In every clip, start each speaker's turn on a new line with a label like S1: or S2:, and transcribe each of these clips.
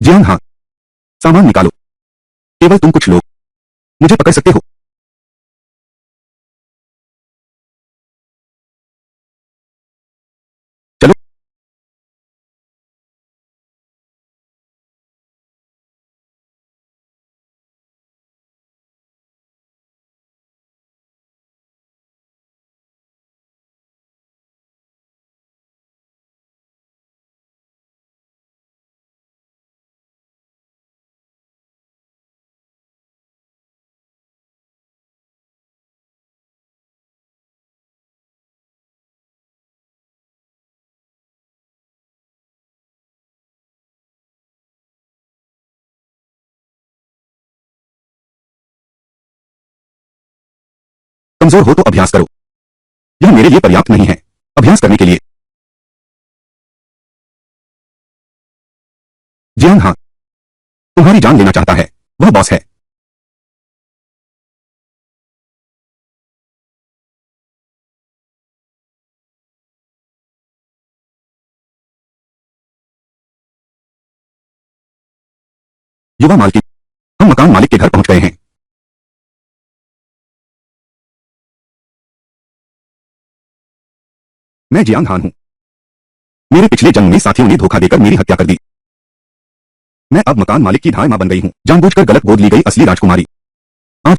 S1: जियान हाँ। सामान निकालो। केवल तुम कुछ लोग मुझे पकड़ सकते हो। चलो। कमजोर हो तो अभ्यास करो। यह मेरे लिए पर्याप्त नहीं है अभ्यास करने के लिए। जियान हाँ। तुम्हारी जान लेना चाहता है। वह बॉस है। युवा मालकिन, हम मकान मालिक के घर पहुंच गए हैं। मैं जियान हान हूं। मेरे पिछले जन्म में साथियों ने धोखा देकर मेरी हत्या कर दी। मैं अब मकान मालिक की धाय मां बन गई हूं। जानबूझकर गलत गोद ली गई असली राजकुमारी। आज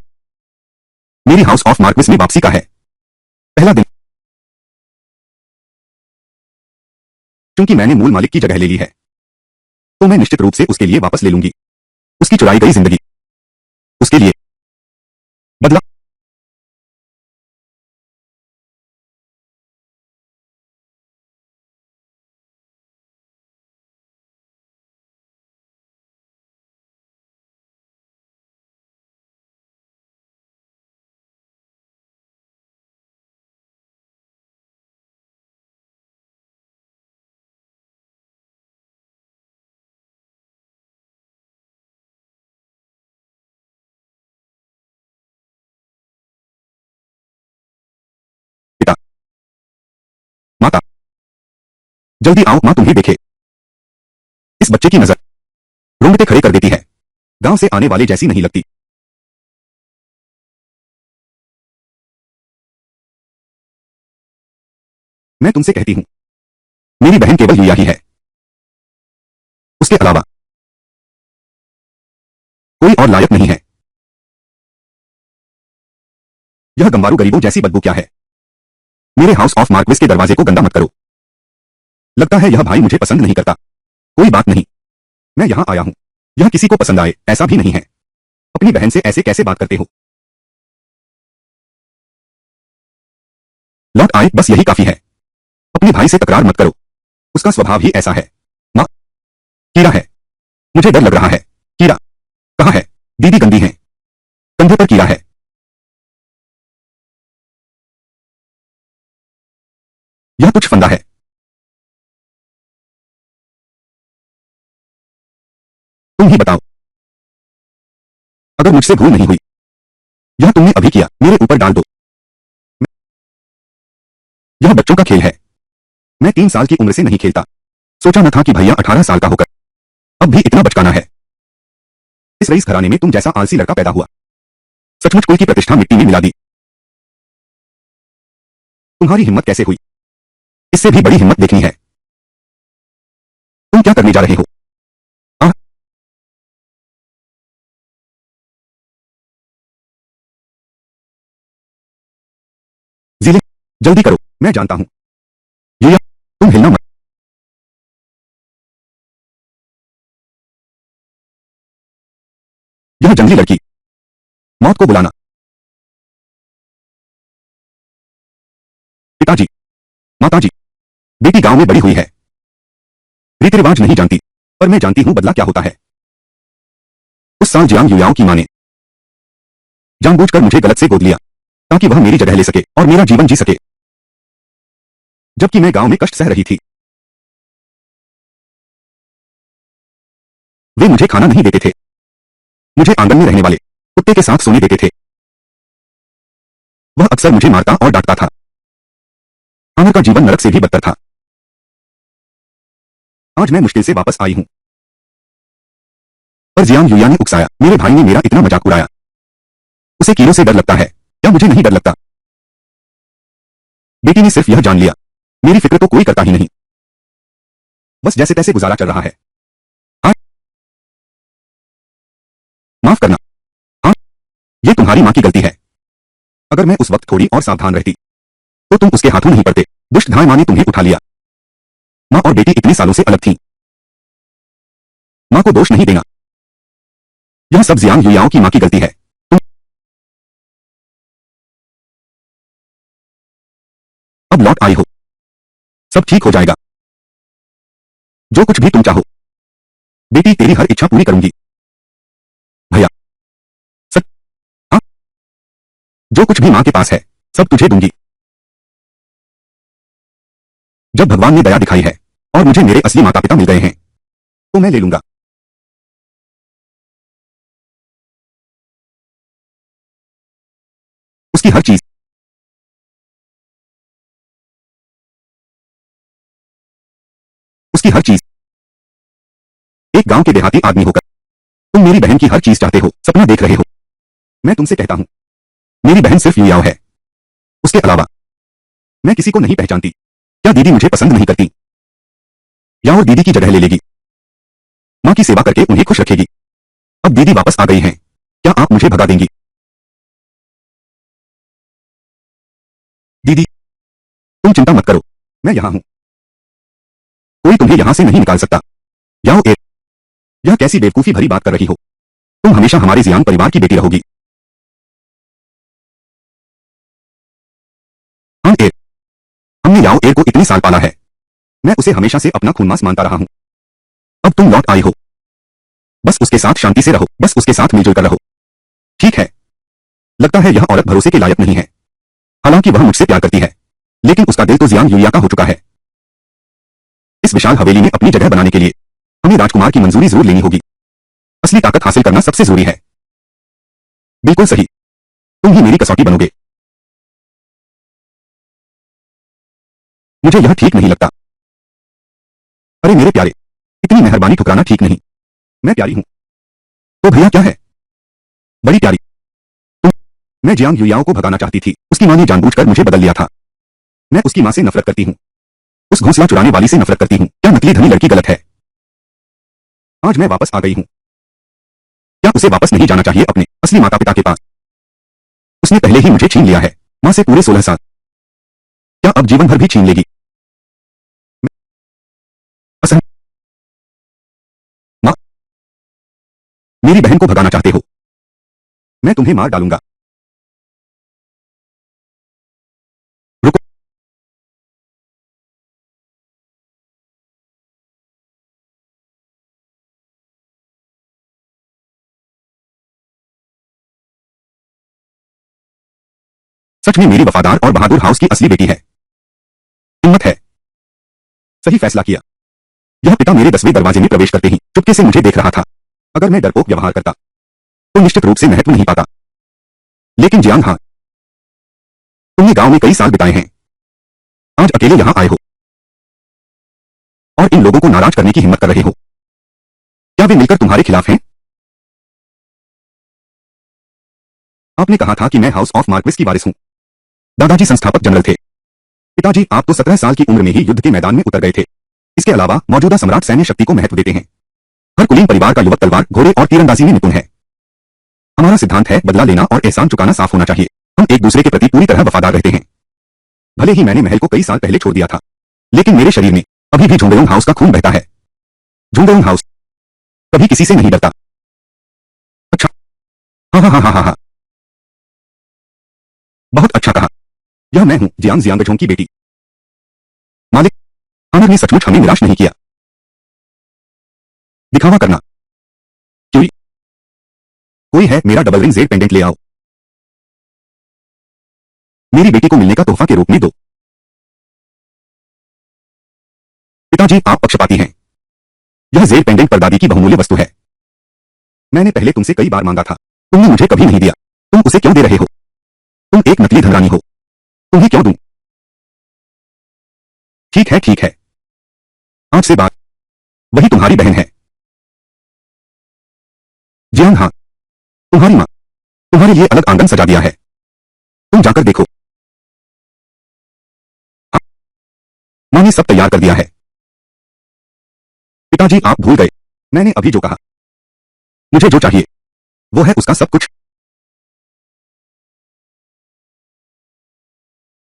S1: मेरी हाउस ऑफ मार्क्विस में वापसी का है पहला दिन। क्योंकि मैंने मूल मालिक की जगह ले ली है तो मैं निश्चित रूप से उसके लिए वापस ले लूंगी उसकी चुराई गई जिंदगी। उसके लिए बदला। पिता, माता, जल्दी आओ मां तुम्हें देखे। इस बच्चे की नजर रोंगटे खड़े कर देती है। गांव से आने वाले जैसी नहीं लगती। मैं तुमसे कहती हूं मेरी बहन केवल युया ही है। उसके अलावा कोई और लायक नहीं है। यह गंवारू गरीबों जैसी बदबू क्या है। मेरे हाउस ऑफ मार्क्विस के दरवाजे को गंदा मत करो। लगता है यह भाई मुझे पसंद नहीं करता। कोई बात नहीं, मैं यहां आया हूं। यह किसी को पसंद आए ऐसा भी नहीं है। अपनी बहन से ऐसे कैसे बात करते हो। लौट आए बस यही काफी है। अपने भाई से तकरार मत करो। उसका स्वभाव ही ऐसा है। मां, कीड़ा है। मुझे डर लग रहा है। कीड़ा कहाँ है। दीदी गंदी है। कंधे पर कीड़ा है। यह कुछ फंदा है। तुम ही बताओ। अगर मुझसे भूल नहीं हुई। यह तुमने अभी किया मेरे ऊपर डाल दो। यह बच्चों का खेल है। मैं 3 साल की उम्र से नहीं खेलता। सोचा न था कि भैया 18 साल का होकर अब भी इतना बचकाना है। इस रईस घराने में तुम जैसा आलसी लड़का पैदा हुआ। सचमुच कुल की प्रतिष्ठा मिट्टी में मिला दी। तुम्हारी हिम्मत कैसे हुई। इससे भी बड़ी हिम्मत देखनी है। तुम क्या करने जा रहे हो। आह, जीले, जल्दी करो मैं जानता हूं। ये तुम हिलना मत। यह जंगली लड़की मौत को बुलाना। पिताजी, माताजी, बेटी गांव में बड़ी हुई है। रीति रिवाज नहीं जानती पर मैं जानती हूं बदला क्या होता है। उस साल जियांग युयाओं की मां ने जानबूझकर मुझे गलत से गोद लिया ताकि वह मेरी जगह ले सके और मेरा जीवन जी सके। जबकि मैं गांव में कष्ट सह रही थी। वे मुझे खाना नहीं देते थे। मुझे आंगन में रहने वाले कुत्ते के साथ सोने देते थे। वह अक्सर मुझे मारता और डांटता था। आमिर का जीवन नरक से भी बदतर था। आज मैं मुश्किल से वापस आई हूं। पर जियांग युया ने उकसाया, मेरे भाई ने मेरा इतना मजाक उड़ाया। उसे कीड़ों से डर लगता है, क्या मुझे नहीं डर लगता? बेटी ने सिर्फ यह जान लिया, मेरी फिक्र तो कोई करता ही नहीं, बस जैसे तैसे गुजारा चल रहा है। हाँ, माफ करना। हाँ, ये तुम्हारी मां की गलती है। अगर मैं उस वक्त थोड़ी और सावधान रहती तो तुम उसके हाथों नहीं पड़ते। दुष्ट धाय मां ने तुम्हें उठा लिया। मां और बेटी इतने सालों से अलग थीं। मां को दोष नहीं देना, यह सब जियांग युयाओं की मां की गलती है। तुम अब लौट आई हो, सब ठीक हो जाएगा। जो कुछ भी तुम चाहो बेटी, तेरी हर इच्छा पूरी करूंगी। भैया, सच? हाँ, जो कुछ भी मां के पास है सब तुझे दूंगी। जब भगवान ने दया दिखाई है और मुझे मेरे असली माता पिता मिल गए हैं तो मैं ले लूंगा। उसकी हर चीज, उसकी हर चीज। एक गांव के देहाती आदमी होकर तुम मेरी बहन की हर चीज चाहते हो, सपना देख रहे हो। मैं तुमसे कहता हूं, मेरी बहन सिर्फ युयाओ है, उसके अलावा मैं किसी को नहीं पहचानती। क्या दीदी मुझे पसंद नहीं करती? या और दीदी की जगह ले लेगी, मां की सेवा करके उन्हें खुश रखेगी। अब दीदी वापस आ गई हैं, क्या आप मुझे भगा देंगी? दीदी, तुम चिंता मत करो, मैं यहां हूं, कोई तुम्हें यहां से नहीं निकाल सकता। याओ ए, यह कैसी बेवकूफी भरी बात कर रही हो? तुम हमेशा हमारे जियांग परिवार की बेटी रहोगी। हाँ ए, हमने याओ एर को इतने साल पाला है, मैं उसे हमेशा से अपना खूनमांस मानता रहा हूं। अब तुम लौट आई हो, बस उसके साथ शांति से रहो, बस उसके साथ मिलजुल कर रहो। ठीक है, लगता है यह औरत भरोसे के लायक नहीं है। हालांकि वह मुझसे प्यार करती है, लेकिन उसका दिल तो जियांग युया का हो चुका है। इस विशाल हवेली में अपनी जगह बनाने के लिए हमें राजकुमार की मंजूरी जरूर लेनी होगी। असली ताकत हासिल करना सबसे जरूरी है। बिल्कुल सही, तुम ही मेरी कसौटी बनोगे। मुझे यह ठीक नहीं लगता। अरे मेरे प्यारे, इतनी मेहरबानी ठुकराना ठीक नहीं। मैं प्यारी हूं तो भैया क्या है? बड़ी प्यारी। तुम, मैं जियांग युयाओ को भगाना चाहती थी, उसकी मां ने जानबूझकर मुझे बदल लिया था। मैं उसकी मां से नफरत करती हूं, उस घोंसला चुराने वाली से नफरत करती हूं। क्या नकली धनी लड़की गलत है? आज मैं वापस आ गई हूं, क्या उसे वापस नहीं जाना चाहिए अपने असली माता पिता के पास? उसने पहले ही मुझे छीन लिया है, मां से पूरे 16 साल, क्या अब जीवन भर भी छीन लेगी? असहन। मां, मेरी बहन को भगाना चाहते हो? मैं तुम्हें मार डालूंगा। रुको, सच में मेरी वफादार और बहादुर हाउस की असली बेटी है। हिम्मत है, सही फैसला किया। यह पिता मेरे 10वें दरवाजे में प्रवेश करते ही चुपके से मुझे देख रहा था। अगर मैं डरपोक व्यवहार करता तो निश्चित रूप से महत्व नहीं पाता। लेकिन जियांग, हाँ, तुमने गांव में कई साल बिताए हैं, आज अकेले यहां आए हो और इन लोगों को नाराज करने की हिम्मत कर रहे हो। क्या वे मिलकर तुम्हारे खिलाफ हैं? आपने कहा था कि मैं हाउस ऑफ मार्क्विस की वारिस हूं। दादाजी संस्थापक जनरल थे। पिताजी, आप तो 17 साल की उम्र में ही युद्ध के मैदान में उतर गए थे। इसके अलावा मौजूदा सम्राट सैन्य शक्ति को महत्व देते हैं। हर कुलीन परिवार का युवक तलवार, घोड़े और तीरंदाजी में निपुण है। हमारा सिद्धांत है, बदला लेना और एहसान चुकाना साफ होना चाहिए। हम एक दूसरे के प्रति पूरी तरह वफादार रहते हैं। भले ही मैंने महल को कई साल पहले छोड़ दिया था, लेकिन मेरे शरीर में अभी भी झुंगेयोंग हाउस का खून बहता है। झुंगेयोंग हाउस कभी किसी से नहीं डरता। अच्छा, हाँ हाँ हाँ हाँ हाँ हाँ, बहुत अच्छा कहा। यह मैं हूं, जियांग जियांगझोंग की बेटी। मालिक, आनर ने सचमुच हमें निराश नहीं किया। दिखावा करना क्यों? कोई है, मेरा डबल रिंग जेड पेंडेंट ले आओ। मेरी बेटी को मिलने का तोहफा के रूप में दो। पिताजी, आप पक्षपाती हैं। यह जेड पेंडेंट परदादी की बहुमूल्य वस्तु है। मैंने पहले तुमसे कई बार मांगा था, तुमने मुझे कभी नहीं दिया। तुम उसे क्यों दे रहे हो? तुम एक नकली धनरानी हो, तुम्हें क्यों दूं? ठीक है ठीक है, आज से बात, वही तुम्हारी बहन है। तुम्हारे लिए अलग आंगन सजा दिया है, तुम जाकर देखो। हाँ, माँ ने सब तैयार कर दिया है। पिताजी आप भूल गए, मैंने अभी जो कहा। मुझे जो चाहिए वो है उसका सब कुछ।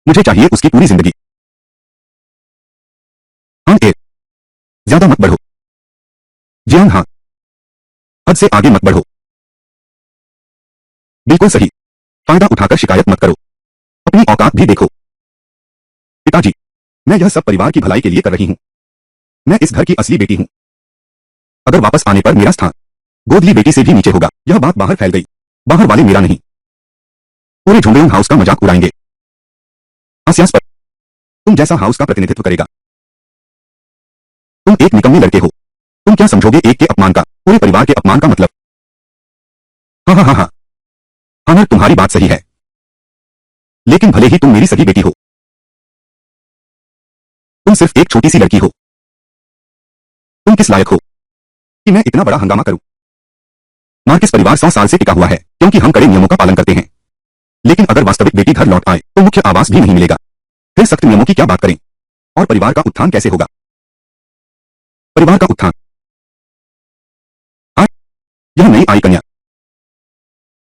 S1: मुझे चाहिए उसकी पूरी जिंदगी। हाँ ए, ज्यादा मत बढ़ो। जियान हाँ, हद से आगे मत बढ़ो। बिल्कुल सही, फायदा उठाकर शिकायत मत करो, अपनी औकात भी देखो। पिताजी, मैं यह सब परिवार की भलाई के लिए कर रही हूं। मैं इस घर की असली बेटी हूं। अगर वापस आने पर मेरा स्थान गोदली बेटी से भी नीचे होगा। यह बात बाहर फैल गई, बाहर वाले मेरा नहीं, पूरे झुंडेउंग हाउस का मजाक उड़ाएंगे। हास्यास्पद, तुम जैसा हाउस का प्रतिनिधित्व करेगा। तुम एक निकम्मे लड़के हो। तुम क्या समझोगे एक के अपमान का, पूरे परिवार के अपमान का मतलब। हाँ हाँ हाँ हाँ, हाँ तुम्हारी बात सही है, लेकिन भले ही तुम मेरी सगी बेटी हो, तुम सिर्फ एक छोटी सी लड़की हो। तुम किस लायक हो कि मैं इतना बड़ा हंगामा करूं। मार्किस परिवार 100 साल से टिका हुआ है क्योंकि हम कड़े नियमों का पालन करते हैं। लेकिन अगर वास्तविक बेटी घर लौट आए तो मुख्य आवास भी नहीं मिलेगा। फिर सख्त नियमों की क्या बात करें, और परिवार का उत्थान कैसे होगा। परिवार का उत्थान। आज यह नई आई कन्या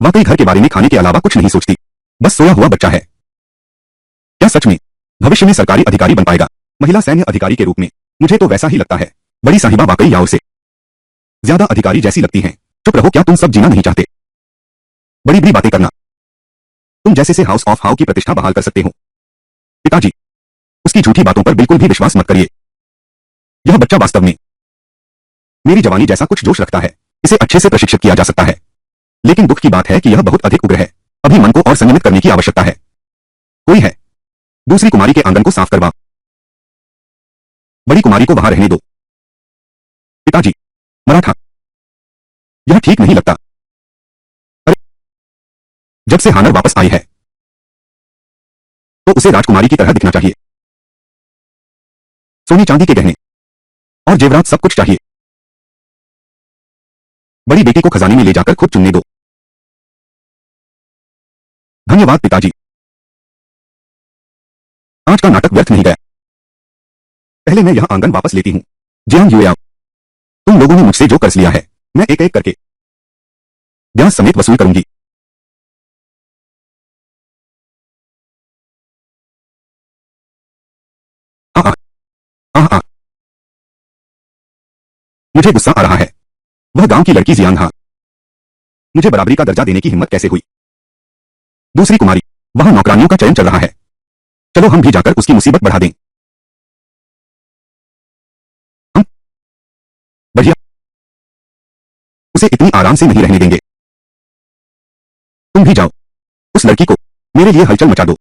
S1: वाकई घर के बारे में खाने के अलावा कुछ नहीं सोचती, बस सोया हुआ बच्चा है। क्या सच में भविष्य में सरकारी अधिकारी बन पाएगा, महिला सैन्य अधिकारी के रूप में। मुझे तो वैसा ही लगता है। बड़ी साहिबा वाकई याओ से ज्यादा अधिकारी जैसी लगती हैं। चुप रहो, क्या तुम सब जीना नहीं चाहते। बड़ी बड़ी बातें करना, तुम जैसे से हाउस ऑफ हाउ की प्रतिष्ठा बहाल कर सकते हो। पिताजी, उसकी झूठी बातों पर बिल्कुल भी विश्वास मत करिए। यह बच्चा वास्तव में मेरी जवानी जैसा कुछ जोश रखता है। इसे अच्छे से प्रशिक्षित किया जा सकता है, लेकिन दुख की बात है कि यह बहुत अधिक उग्र है। अभी मन को और संयमित करने की आवश्यकता है। कोई है, दूसरी कुमारी के आंगन को साफ करवा। बड़ी कुमारी को वहां रहने दो। पिताजी, मराठा, यह ठीक नहीं लगता। अरे, जब से हानर वापस आई है तो उसे राजकुमारी की तरह दिखना चाहिए। सोने चांदी के गहने और जेवरात सब कुछ चाहिए। बड़ी बेटी को खजाने में ले जाकर खुद चुनने दो। धन्यवाद पिताजी, आज का नाटक व्यर्थ नहीं गया। पहले मैं यह आंगन वापस लेती हूँ। जियांग युयाओ, तुम लोगों ने मुझसे जो कर्ज लिया है मैं एक एक करके ब्याज समेत वसूल करूंगी। आ, आ, आ, आ, मुझे गुस्सा आ रहा है। वह गांव की लड़की जियांग, हाँ, मुझे बराबरी का दर्जा देने की हिम्मत कैसे हुई। दूसरी कुमारी, वहां नौकरानियों का चयन चल रहा है। चलो हम भी जाकर उसकी मुसीबत बढ़ा दें। हम बढ़िया, उसे इतनी आराम से नहीं रहने देंगे। तुम भी जाओ, उस लड़की को मेरे लिए हलचल मचा दो।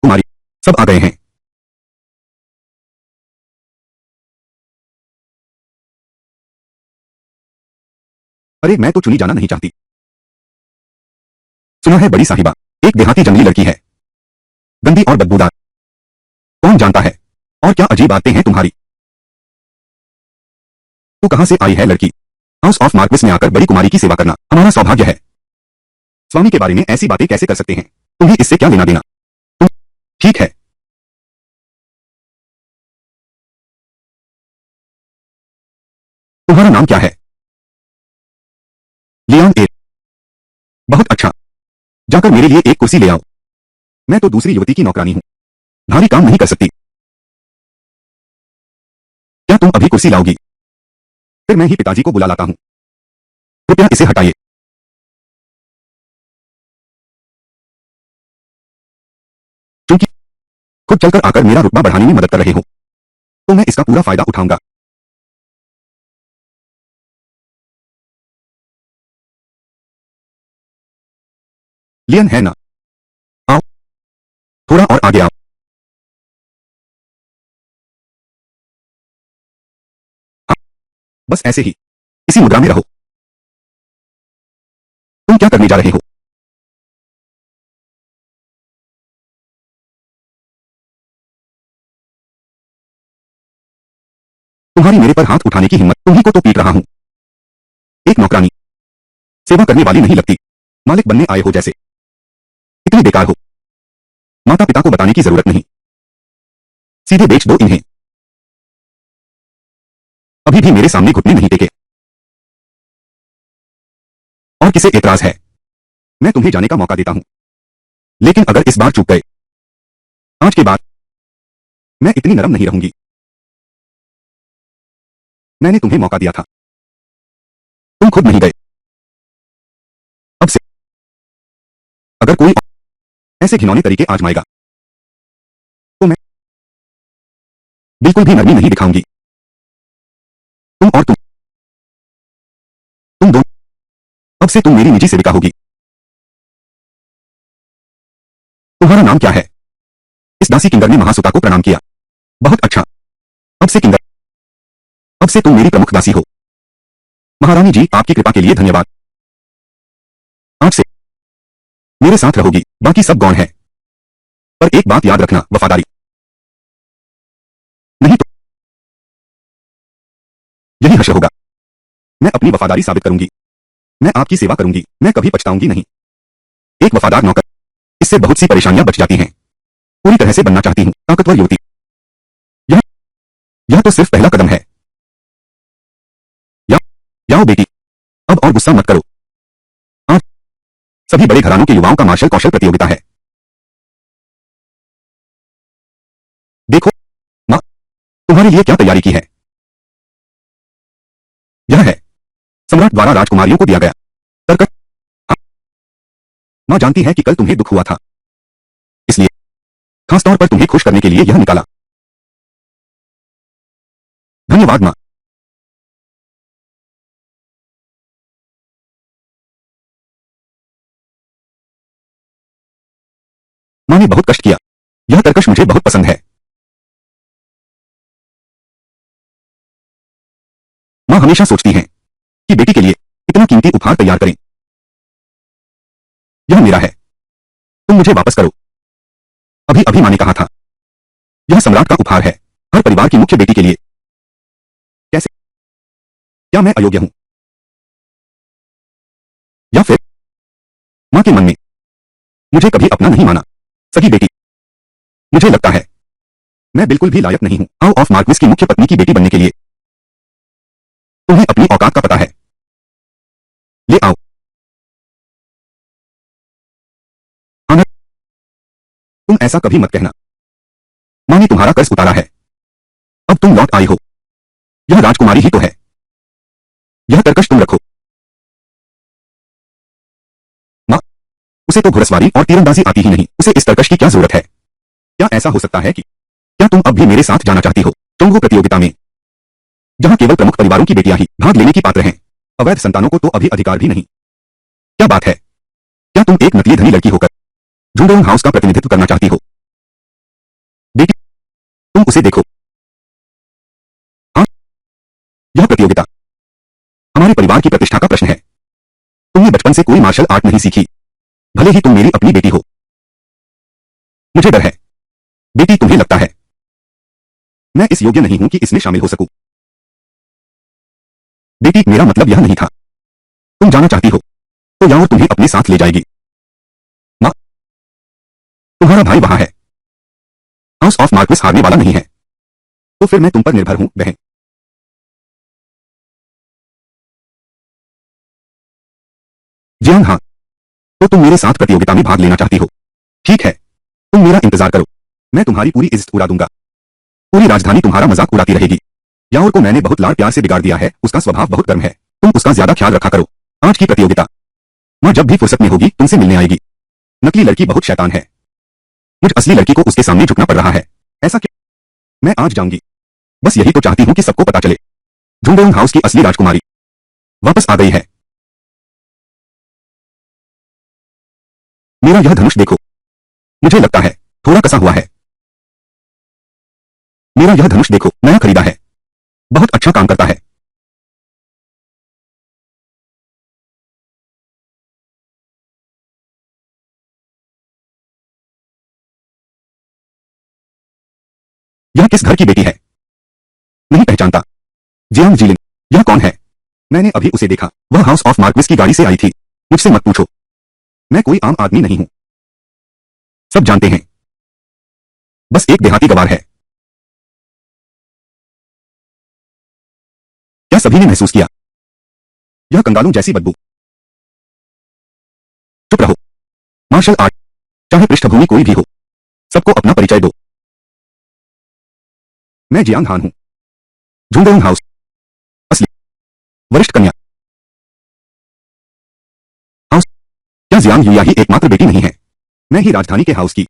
S1: कुमारी, सब आ गए हैं। अरे मैं तो चुनी जाना नहीं चाहती। सुना है बड़ी साहिबा एक देहाती जंगली लड़की है, गंदी और बदबूदार। कौन जानता है, और क्या अजीब बातें हैं तुम्हारी। तू कहां से आई है लड़की। हाउस ऑफ मार्क्विस में आकर बड़ी कुमारी की सेवा करना हमारा सौभाग्य है। स्वामी के बारे में ऐसी बातें कैसे कर सकते हैं, तुम्हें इससे क्या लेना देना। तुम ठीक है। तुम्हारा नाम क्या है। लियान ए, बहुत अच्छा, जाकर मेरे लिए एक कुर्सी ले आओ। मैं तो दूसरी युवती की नौकरानी हूं, भारी काम नहीं कर सकती। क्या तुम अभी कुर्सी लाओगी, फिर मैं ही पिताजी को बुला लाता हूं। कृपया इसे हटाइए। क्योंकि खुद चलकर आकर मेरा रुतबा बढ़ाने में मदद कर रहे हो तो मैं इसका पूरा फायदा उठाऊंगा। लियन है ना, आओ, थोड़ा और आगे आओ। हाँ, बस ऐसे ही, इसी मुद्रा में रहो। तुम क्या करने जा रहे हो। तुम्हारी मेरे पर हाथ उठाने की हिम्मत, तुम्ही को तो पीट रहा हूं। एक नौकरानी, सेवा करने वाली नहीं लगती, मालिक बनने आए हो जैसे। इतनी बेकार हो। माता पिता को बताने की जरूरत नहीं, सीधे बेच दो इन्हें। अभी भी मेरे सामने घुटने नहीं टेके। और किसे एतराज है? मैं तुम्हें जाने का मौका देता हूं, लेकिन अगर इस बार चूक गए, आज के बाद मैं इतनी नरम नहीं रहूंगी। मैंने तुम्हें मौका दिया था, तुम खुद नहीं गए। अब से अगर कोई ऐसे घिनौने तरीके आजमाएगा, तो मैं बिल्कुल भी नरमी नहीं दिखाऊंगी। तुम और तुम दोनों, अब से तुम मेरी निजी सेविका होगी। तुम्हारा नाम क्या है? इस दासी किंगर ने महासुता को प्रणाम किया। बहुत अच्छा। अब से किंगर, अब से तुम मेरी प्रमुख दासी हो। महारानी जी, आपकी कृपा के लिए धन्यवाद। आज से मेरे साथ रहोगी, बाकी सब गौण है। पर एक बात याद रखना, वफादारी। नहीं तो यही हश्र होगा। मैं अपनी वफादारी साबित करूंगी। मैं आपकी सेवा करूंगी, मैं कभी पछताऊंगी नहीं। एक वफादार नौकर, इससे बहुत सी परेशानियां बच जाती हैं। पूरी तरह से बनना चाहती हूं ताकतवर युवती। यह यह तो सिर्फ पहला कदम है। या, याओ बेटी, अब और गुस्सा मत करो। आज सभी बड़े घरानों के युवाओं का मार्शल कौशल प्रतियोगिता है। देखो मां, तुम्हारे लिए क्या तैयारी की है। यह है सम्राट द्वारा राजकुमारियों को दिया गया तरकश। हाँ, मां जानती है कि कल तुम्हें दुख हुआ था, इसलिए खासतौर पर तुम्हें खुश करने के लिए यह निकाला। धन्यवाद मां। मां ने बहुत कष्ट किया। यह तरकश मुझे बहुत पसंद है। मां हमेशा सोचती हैं कि बेटी के लिए इतना कीमती उपहार तैयार करें। यह मेरा है, तुम मुझे वापस करो। अभी अभी मां ने कहा था, यह सम्राट का उपहार है, हर परिवार की मुख्य बेटी के लिए। कैसे? क्या मैं अयोग्य हूं? या फिर मां के मन में मुझे कभी अपना नहीं माना? सगी बेटी, मुझे लगता है मैं बिल्कुल भी लायक नहीं हूं हाउ ऑफ मार्क्विस की मुख्य पत्नी की बेटी बनने के लिए। तुम्हें अपनी औकात का पता है। ले आओ। आनंद, तुम ऐसा कभी मत कहना। मां ने तुम्हारा कर्ज उतारा है, अब तुम लौट आई हो। यह राजकुमारी ही तो है। यह तरकश तुम रखो। मां, उसे तो घुड़सवारी और तीरंदाजी आती ही नहीं, उसे इस तरकश की क्या जरूरत है? क्या ऐसा हो सकता है कि क्या तुम अब भी मेरे साथ जाना चाहती हो चोंगो प्रतियोगिता में, जहां केवल प्रमुख परिवारों की बेटियां ही भाग लेने की पात्र हैं? अवैध संतानों को तो अभी अधिकार भी नहीं। क्या बात है? क्या तुम एक नकली धनी लड़की होकर झुंडोंग हाउस का प्रतिनिधित्व करना चाहती हो? बेटी, तुम उसे देखो। हाँ, यह प्रतियोगिता हमारे परिवार की प्रतिष्ठा का प्रश्न है। तुमने बचपन से कोई मार्शल आर्ट नहीं सीखी, भले ही तुम मेरी अपनी बेटी हो। मुझे डर है बेटी, तुम्हें लगता है मैं इस योग्य नहीं हूं कि इसमें शामिल हो सकूं। बेटी, मेरा मतलब यह नहीं था। तुम जाना चाहती हो तो याओ तुम्हें अपने साथ ले जाएगी। मां, तुम्हारा भाई वहां है। हाउस ऑफ मार्क्विस हारने वाला नहीं है, तो फिर मैं तुम पर निर्भर हूं बहन। जियांग, हाँ, तो तुम मेरे साथ प्रतियोगिता में भाग लेना चाहती हो। ठीक है, तुम मेरा इंतजार करो, मैं तुम्हारी पूरी इज्जत उड़ा दूंगा। पूरी राजधानी तुम्हारा मजाक उड़ाती रहेगी। याओर को मैंने बहुत लाड़ प्यार से बिगाड़ दिया है, उसका स्वभाव बहुत गर्म है, तुम उसका ज्यादा ख्याल रखा करो। आज की प्रतियोगिता मां जब भी फुर्सत में होगी तुमसे मिलने आएगी। नकली लड़की बहुत शैतान है, मुझ असली लड़की को उसके सामने झुकना पड़ रहा है। ऐसा क्यों? मैं आज जाऊंगी, बस यही तो चाहती हूं कि सबको पता चले, झुंडोंग हाउस की असली राजकुमारी वापस आ गई है। मेरा यह धनुष देखो, मुझे लगता है थोड़ा कसा हुआ है। मेरा यह धनुष देखो, नया खरीदा है, बहुत अच्छा काम करता है। यह किस घर की बेटी है? नहीं पहचानता। जियांग जीलिन, यह कौन है? मैंने अभी उसे देखा, वह हाउस ऑफ मार्क्विस की गाड़ी से आई थी। मुझसे मत पूछो, मैं कोई आम आदमी नहीं हूं। सब जानते हैं, बस एक देहाती गवार है। क्या सभी ने महसूस किया यह कंगालों जैसी बदबू? चुप रहो। मार्शल आर्ट, चाहे पृष्ठभूमि कोई भी हो, सबको अपना परिचय दो। मैं जियांग हान हूं, झुंगडोंग हाउस, असली वरिष्ठ कन्या। हाउस, क्या जियांग युया ही एकमात्र बेटी नहीं है? मैं ही राजधानी के हाउस की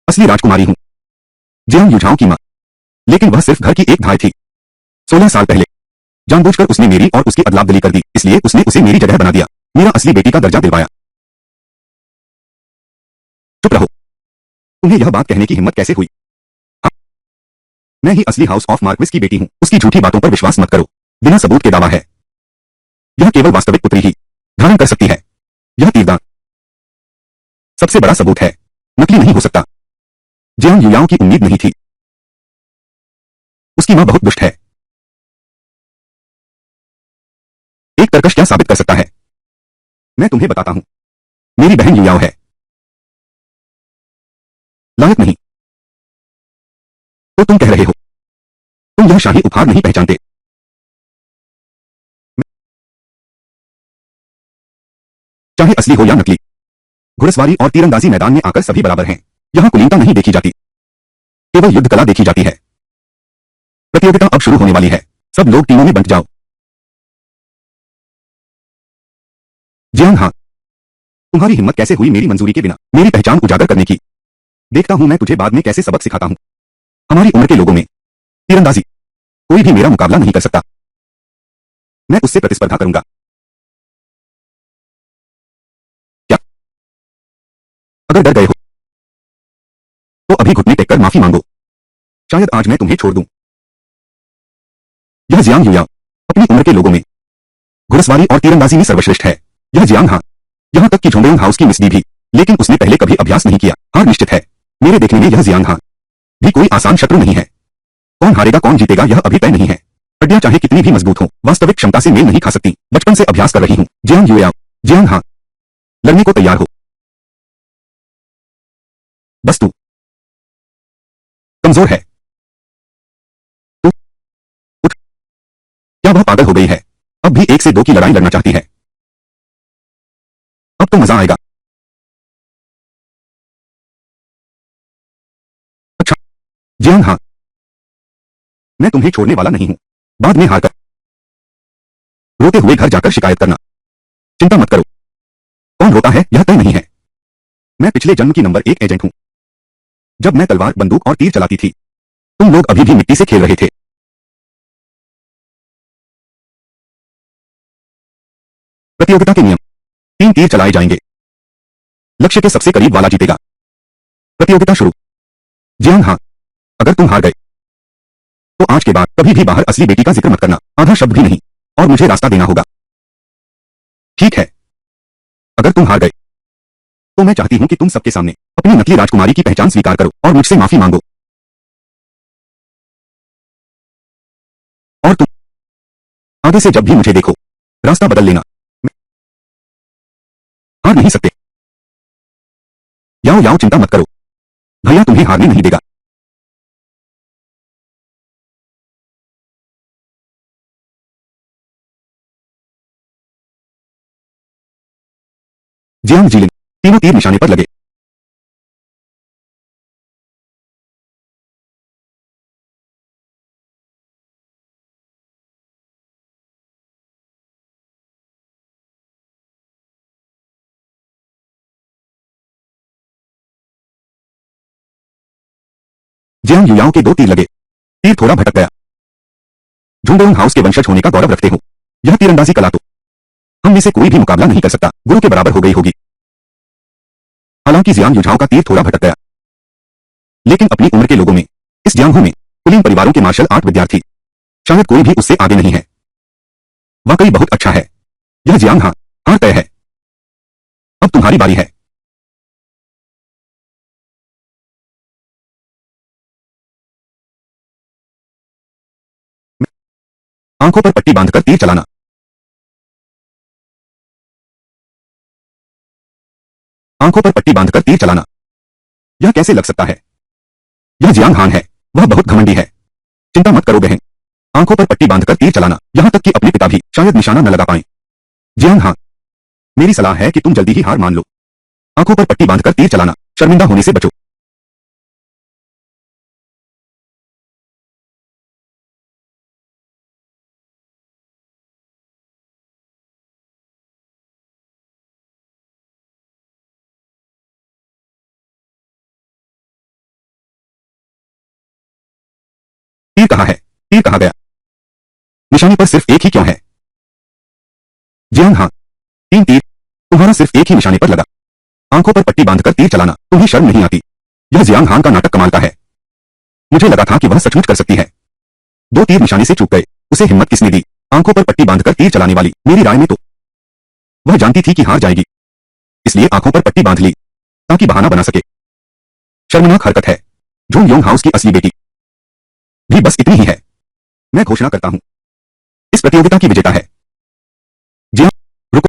S1: असली राजकुमारी हूं, जियांग युझाओ की मां। लेकिन वह सिर्फ घर की एक धाय थी। 16 साल पहले जानबूझकर उसने मेरी और उसकी अदला-बदली कर दी, इसलिए उसने उसे मेरी जगह बना दिया, मेरा असली बेटी का दर्जा दिलवाया। चुप रहो। तुम्हें यह बात कहने की हिम्मत कैसे हुई? हाँ, मैं ही असली हाउस ऑफ मार्क्विस की बेटी हूं। उसकी झूठी बातों पर विश्वास मत करो, बिना सबूत के दावा है। यह केवल वास्तविक पुत्री ही धारण कर सकती है। यह तीरदान सबसे बड़ा सबूत है, नकली नहीं हो सकता। जियांग युयाओं की उम्मीद नहीं थी। उसकी मां बहुत दुष्ट है। एक तरकश क्या साबित कर सकता है? मैं तुम्हें बताता हूं, मेरी बहन युयाओ है। लायक नहीं तो तुम कह रहे हो, तुम यह शाही उपहार नहीं पहचानते। चाहे असली हो या नकली, घुड़सवारी और तीरंदाजी मैदान में आकर सभी बराबर हैं। यहां कुलीनता नहीं देखी जाती, केवल युद्ध कला देखी जाती है। प्रतियोगिता अब शुरू होने वाली है, सब लोग टीमों में बंट जाओ। जियांग हां, तुम्हारी हिम्मत कैसे हुई मेरी मंजूरी के बिना मेरी पहचान उजागर करने की? देखता हूं मैं तुझे बाद में कैसे सबक सिखाता हूं। हमारी उम्र के लोगों में तीरंदाजी कोई भी मेरा मुकाबला नहीं कर सकता। मैं उससे प्रतिस्पर्धा करूंगा। क्या? अगर डर गए हो तो अभी घुटने टेककर माफी मांगो, शायद आज मैं तुम्हें छोड़ दूं। यह जियांग युया अपनी उम्र के लोगों में घुड़सवारी और तीरंदाजी में सर्वश्रेष्ठ है। यह जियांग हां, यहां तक कि झुंगडोंग हाउस की मिस दी भी, लेकिन उसने पहले कभी अभ्यास नहीं किया। हार निश्चित है। मेरे देखने में यह जियांग हां भी कोई आसान शत्रु नहीं है। कौन हारेगा कौन जीतेगा यह अभी तय नहीं है। हड्डियां चाहे कितनी भी मजबूत हो, वास्तविक क्षमता से मेल नहीं खा सकती। बचपन से अभ्यास कर रही हूं। जियांग युया, जियांग हां, लड़ने को तैयार हो। बस तू कमजोर है। तू उठ। क्या वह पागल हो गई है? अब भी 1 से 2 की लड़ाई लड़ना चाहती है? अब तो मजा आएगा। अच्छा, जियांग हां, मैं तुम्हें छोड़ने वाला नहीं हूं। बाद में हारकर रोते हुए घर जाकर शिकायत करना। चिंता मत करो, कौन रोता है यह तय नहीं है। मैं पिछले जन्म की नंबर 1 एजेंट हूं। जब मैं तलवार, बंदूक और तीर चलाती थी, तुम लोग अभी भी मिट्टी से खेल रहे थे। प्रतियोगिता के नियम: 3 तीर चलाए जाएंगे, लक्ष्य के सबसे करीब वाला जीतेगा। प्रतियोगिता शुरू। जियांग हां, अगर तुम हार गए तो आज के बाद कभी भी बाहर असली बेटी का जिक्र मत करना, आधा शब्द भी नहीं, और मुझे रास्ता देना होगा। ठीक है? अगर तुम हार गए तो मैं चाहती हूं कि तुम सबके सामने अपनी नकली राजकुमारी की पहचान स्वीकार करो और मुझसे माफी मांगो। और तुम आगे से जब भी मुझे देखो, रास्ता बदल लेना। मैं हार नहीं सकते। याओ याओ, चिंता मत करो, भैया तुम्हें हारने नहीं देगा। जियांग जीलिन, तीनों तीर निशाने पर लगे। जियांग युयाओं के 2 तीर लगे, तीर थोड़ा भटक गया। झुंगडोंग हाउस के वंशज होने का गौरव रखते हो, यह तीरंदाजी कला तो हम में से कोई भी मुकाबला नहीं कर सकता, गुरु के बराबर हो गई होगी। हालांकि जियांग युझाओ का तीर थोड़ा भटक गया, लेकिन अपनी उम्र के लोगों में इस जियांगहो में कुलीन परिवारों के मार्शल आर्ट विद्यार्थी शायद कोई भी उससे आगे नहीं है। वाकई बहुत अच्छा है। यह जियांग हां, हार तय है। अब तुम्हारी बारी है। आंखों पर पट्टी बांधकर तीर चलाना। आंखों पर पट्टी बांधकर तीर चलाना। यह कैसे लग सकता है? यह जियांग हान है। वह बहुत घमंडी है। चिंता मत करो बहन। आंखों पर पट्टी बांधकर तीर चलाना, यहां तक कि अपने पिता भी शायद निशाना न लगा पाएं। जियांग हान, मेरी सलाह है कि तुम जल्दी ही हार मान लो। आंखों पर पट्टी बांधकर तीर चलाना, शर्मिंदा होने से बचो। तीर कहाँ है? तीर कहाँ गया? निशाने पर सिर्फ एक ही क्यों है? जियांग हान, 3 तीर, तुम्हारा सिर्फ एक ही निशाने पर लगा। आंखों पर पट्टी बांधकर तीर चलाना, तुम्हें शर्म नहीं आती? यह जियांग हान का नाटक कमाल का है। मुझे लगा था कि वह सचमुच कर सकती है। 2 तीर निशाने से चूक गए, उसे हिम्मत किसने दी? आंखों पर पट्टी बांधकर तीर चलाने वाली, मेरी राय में तो वह जानती थी कि हार जाएगी, इसलिए आंखों पर पट्टी बांध ली ताकि बहाना बना सके। शर्मनाक हरकत है। जून योंग हाउस की असली बेटी भी बस इतनी ही है। मैं घोषणा करता हूं, इस प्रतियोगिता की विजेता है जियांग। रुको,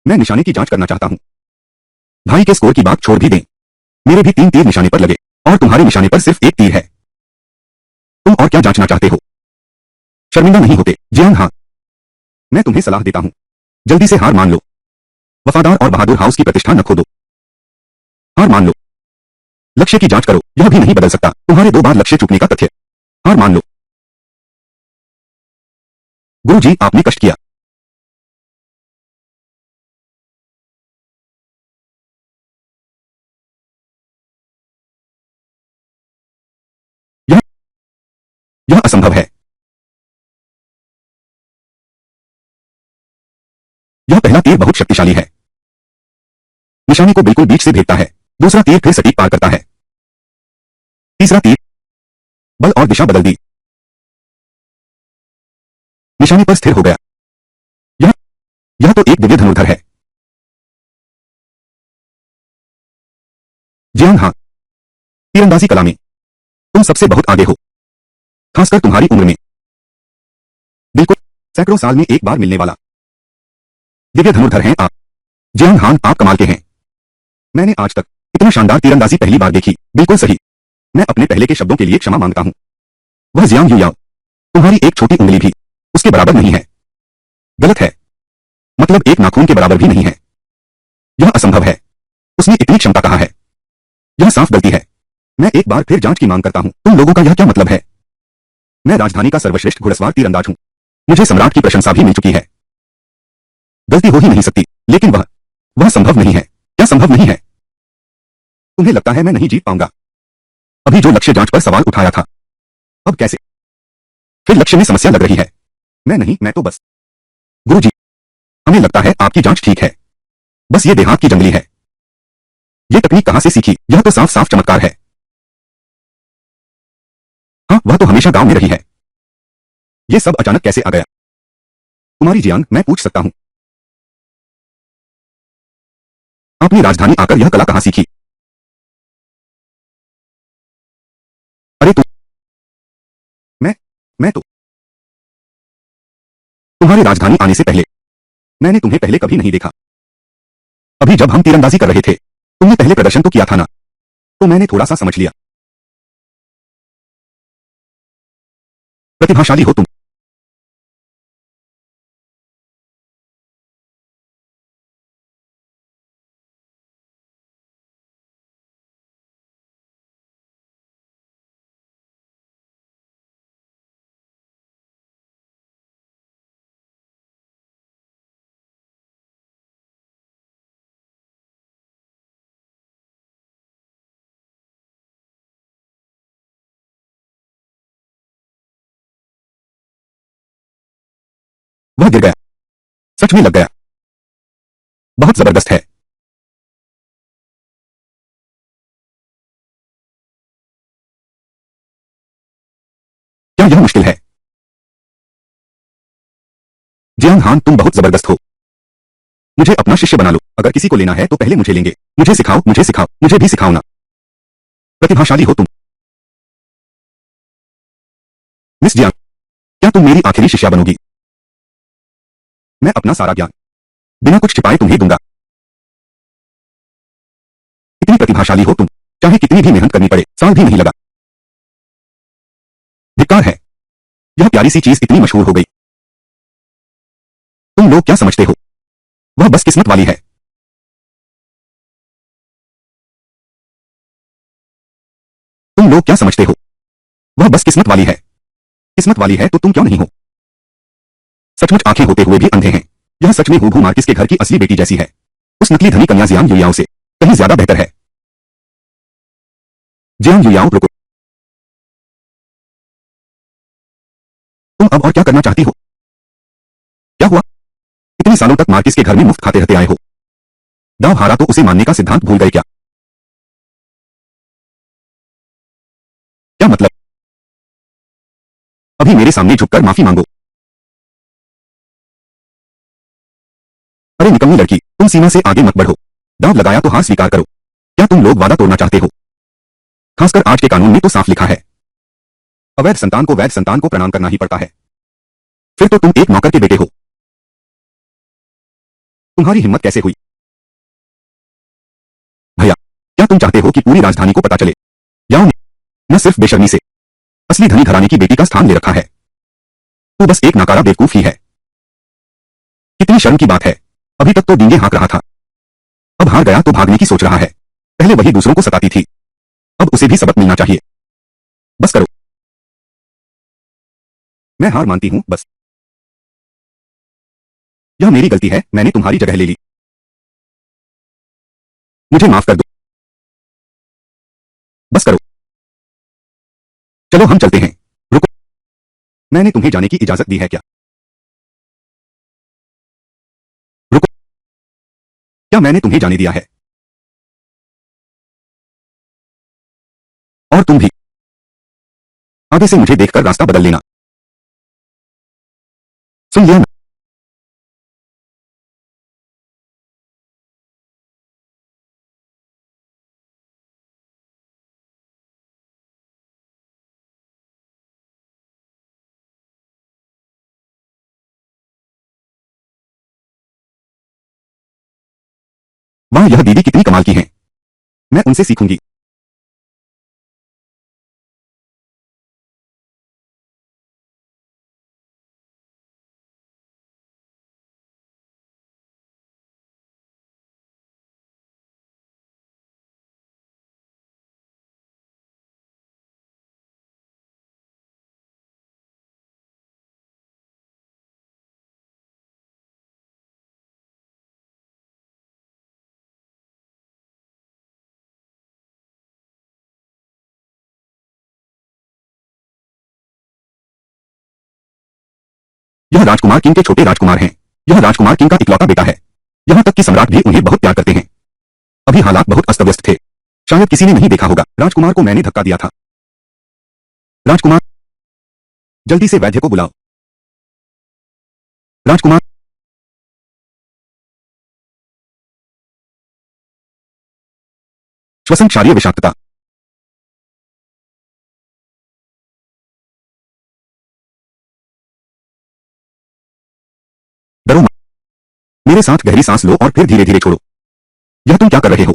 S1: मैं निशाने की जांच करना चाहता हूं। भाई के स्कोर की बात छोड़ भी दें, मेरे भी 3 तीर निशाने पर लगे और तुम्हारे निशाने पर सिर्फ 1 तीर है। तुम और क्या जांचना चाहते हो? शर्मिंदा नहीं होते? जियांग हान, मैं तुम्हें सलाह देता हूं, जल्दी से हार मान लो। वफादार और बहादुर हाउस की प्रतिष्ठा न खो दो। हार मान लो। लक्ष्य की जांच करो, यह भी नहीं बदल सकता तुम्हारे 2 बार लक्ष्य चूकने का तथ्य। हार मान लो। गुरुजी, आपने कष्ट किया। यह यह असंभव है। यह पहला तीर बहुत शक्तिशाली है, निशाने को बिल्कुल बीच से भेदता है। दूसरा तीर फिर सटीक पार करता है। तीसरा तीर, बल और दिशा बदल दी, निशाने पर स्थिर हो गया। यह यह तो एक दिव्य धनुर्धर है। जियांग हान, तीरंदाजी कला में तुम सबसे बहुत आगे हो, खासकर तुम्हारी उम्र में। बिल्कुल, सैकड़ों साल में एक बार मिलने वाला दिव्य धनुर्धर हैं आप। जियांग हान, आप कमाल के हैं। मैंने आज तक इतनी शानदार तीरंदाजी पहली बार देखी। बिल्कुल सही। मैं अपने पहले के शब्दों के लिए क्षमा मांगता हूं। वह जियांग युयाओ, तुम्हारी एक छोटी उंगली भी उसके बराबर नहीं है। गलत है, मतलब एक नाखून के बराबर भी नहीं है। यह असंभव है। उसने इतनी क्षमता कहाँ है? यह साफ गलती है। मैं एक बार फिर जांच की मांग करता हूं। तुम लोगों का यह क्या मतलब है? मैं राजधानी का सर्वश्रेष्ठ घुड़सवार तीरंदाज हूं। मुझे सम्राट की प्रशंसा भी मिल चुकी है। गलती हो ही नहीं सकती, लेकिन वह संभव नहीं है। क्या संभव नहीं है? तुम्हें लगता है मैं नहीं जीत पाऊंगा? अभी जो लक्ष्य जांच पर सवाल उठाया था, अब कैसे? फिर लक्ष्य में समस्या लग रही है। मैं नहीं, मैं तो बस। गुरुजी, हमें लगता है आपकी जांच ठीक है, बस ये देहात की जंगली है। ये तकनीक कहां से सीखी? यह तो साफ साफ चमत्कार है। हाँ, वह तो हमेशा गांव में रही है। ये सब अचानक कैसे आ गया? तुम्हारी जियांग, मैं पूछ सकता हूं, आपने राजधानी आकर यह कला कहां सीखी? अरे मैं तो तुम्हारे राजधानी आने से पहले मैंने तुम्हें पहले कभी नहीं देखा। अभी जब हम तीरंदाजी कर रहे थे, तुमने पहले प्रदर्शन तो किया था ना, तो मैंने थोड़ा सा समझ लिया। प्रतिभाशाली हो तुम। वह गिर गया, सच में लग गया। बहुत जबरदस्त है। क्या यह मुश्किल है? जियांग हान, तुम बहुत जबरदस्त हो। मुझे अपना शिष्य बना लो। अगर किसी को लेना है तो पहले मुझे लेंगे। मुझे सिखाओ, मुझे सिखाओ, मुझे भी सिखाओ ना। प्रतिभाशाली हो तुम। मिस जियांग, क्या तुम मेरी आखिरी शिष्या बनोगी? मैं अपना सारा ज्ञान बिना कुछ छिपाए तुम्हें दूंगा। इतनी प्रतिभाशाली हो तुम, चाहे कितनी भी मेहनत करनी पड़े, साल भी नहीं लगा। धिक्कार है, यह प्यारी सी चीज इतनी मशहूर हो गई। तुम लोग क्या समझते हो, वह बस किस्मत वाली है। तुम लोग क्या समझते हो, वह बस किस्मत वाली है। किस्मत वाली है तो तुम क्यों नहीं हो? सचमुच आंखें होते हुए भी अंधे हैं। यह सच में हूबहू मार्किस के घर की असली बेटी जैसी है। उस नकली धनी कन्या जियांग युयाओ से कहीं ज्यादा बेहतर है। जियांग युयाओ रुको, तुम अब और क्या करना चाहती हो? क्या हुआ? इतने सालों तक मार्किस के घर में मुफ्त खाते रहते आए हो। दांव हारा तो उसे मानने का सिद्धांत भूल गए क्या? क्या मतलब? अभी मेरे सामने झुककर माफी मांगो। अरे निकम्मी लड़की, तुम सीमा से आगे मत बढ़ो। दांव लगाया तो हार स्वीकार करो। क्या तुम लोग वादा तोड़ना चाहते हो? खासकर आज के कानून में तो साफ लिखा है, अवैध संतान को वैध संतान को प्रणाम करना ही पड़ता है। फिर तो तुम एक नौकर के बेटे हो। तुम्हारी हिम्मत कैसे हुई? भैया, क्या तुम चाहते हो कि पूरी राजधानी को पता चले याओ ने न सिर्फ बेशर्मी से असली धनी घराने की बेटी का स्थान ले रखा है, तू बस एक नाकारा बेवकूफ ही है। कितनी शर्म की बात है, अभी तक तो डींगे हाँक रहा था, अब हार गया तो भागने की सोच रहा है। पहले वही दूसरों को सताती थी, अब उसे भी सबक मिलना चाहिए। बस करो, मैं हार मानती हूं बस। यह मेरी गलती है, मैंने तुम्हारी जगह ले ली। मुझे माफ कर दो। बस करो, चलो हम चलते हैं। रुको, मैंने तुम्हें जाने की इजाजत दी है क्या? रुको, क्या मैंने तुम्हें जाने दिया है? और तुम भी आगे से मुझे देखकर रास्ता बदल लेना। सुन लिया ना? वाह, यह दीदी कितनी कमाल की हैं। मैं उनसे सीखूंगी। यह राजकुमार किंग के छोटे राजकुमार हैं। यह राजकुमार किंग का इकलौता बेटा है। यहां तक कि सम्राट भी उन्हें बहुत प्यार करते हैं। अभी हालात बहुत अस्त व्यस्त थे, शायद किसी ने नहीं देखा होगा। राजकुमार को मैंने धक्का दिया था। राजकुमार, जल्दी से वैद्य को बुलाओ। राजकुमार, श्वसन क्षारीय विषाक्तता। डरो मत, मेरे साथ गहरी सांस लो और फिर धीरे धीरे छोड़ो। यह तुम क्या कर रहे हो?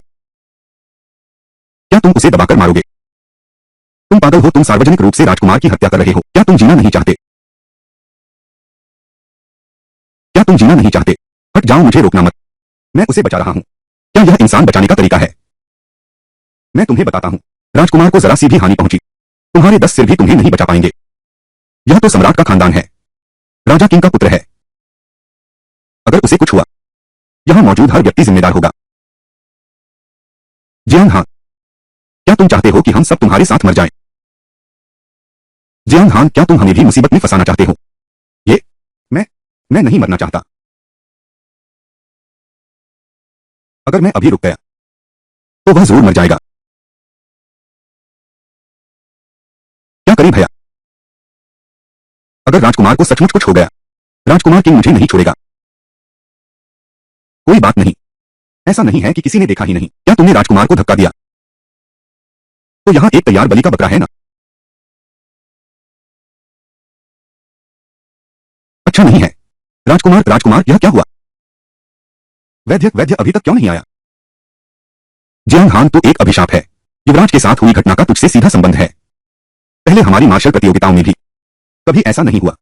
S1: क्या तुम उसे दबाकर मारोगे? तुम पागल हो, तुम सार्वजनिक रूप से राजकुमार की हत्या कर रहे हो। क्या तुम जीना नहीं चाहते? क्या तुम जीना नहीं चाहते? हट जाओ, मुझे रोकना मत, मैं उसे बचा रहा हूं। क्या यह इंसान बचाने का तरीका है? मैं तुम्हें बताता हूं, राजकुमार को जरा सी भी हानि पहुंची, तुम्हारे 10 सिर भी तुम्हें नहीं बचा पाएंगे। यह तो सम्राट का खानदान है, राजा किंग का पुत्र है। अगर उसे कुछ हुआ, यहां मौजूद हर व्यक्ति जिम्मेदार होगा। जियांग हान, क्या तुम चाहते हो कि हम सब तुम्हारे साथ मर जाएं? जियांग हान, क्या तुम हमें भी मुसीबत में फंसाना चाहते हो? ये मैं मैं नहीं मरना चाहता। अगर मैं अभी रुक गया तो वह जरूर मर जाएगा। क्या करें भैया? अगर राजकुमार को सचमुच कुछ हो गया, राजकुमार किंग मुझे नहीं छोड़ेगा। कोई बात नहीं, ऐसा नहीं है कि किसी ने देखा ही नहीं। क्या तुमने राजकुमार को धक्का दिया तो यहां एक तैयार बलि का बकरा है ना? अच्छा नहीं है। राजकुमार राजकुमार यह क्या हुआ? वैद्य वैद्य अभी तक क्यों नहीं आया? जियांग हान तो एक अभिशाप है। युवराज के साथ हुई घटना का तुझसे सीधा संबंध है। पहले हमारी मार्शल प्रतियोगिताओं में भी कभी ऐसा नहीं हुआ।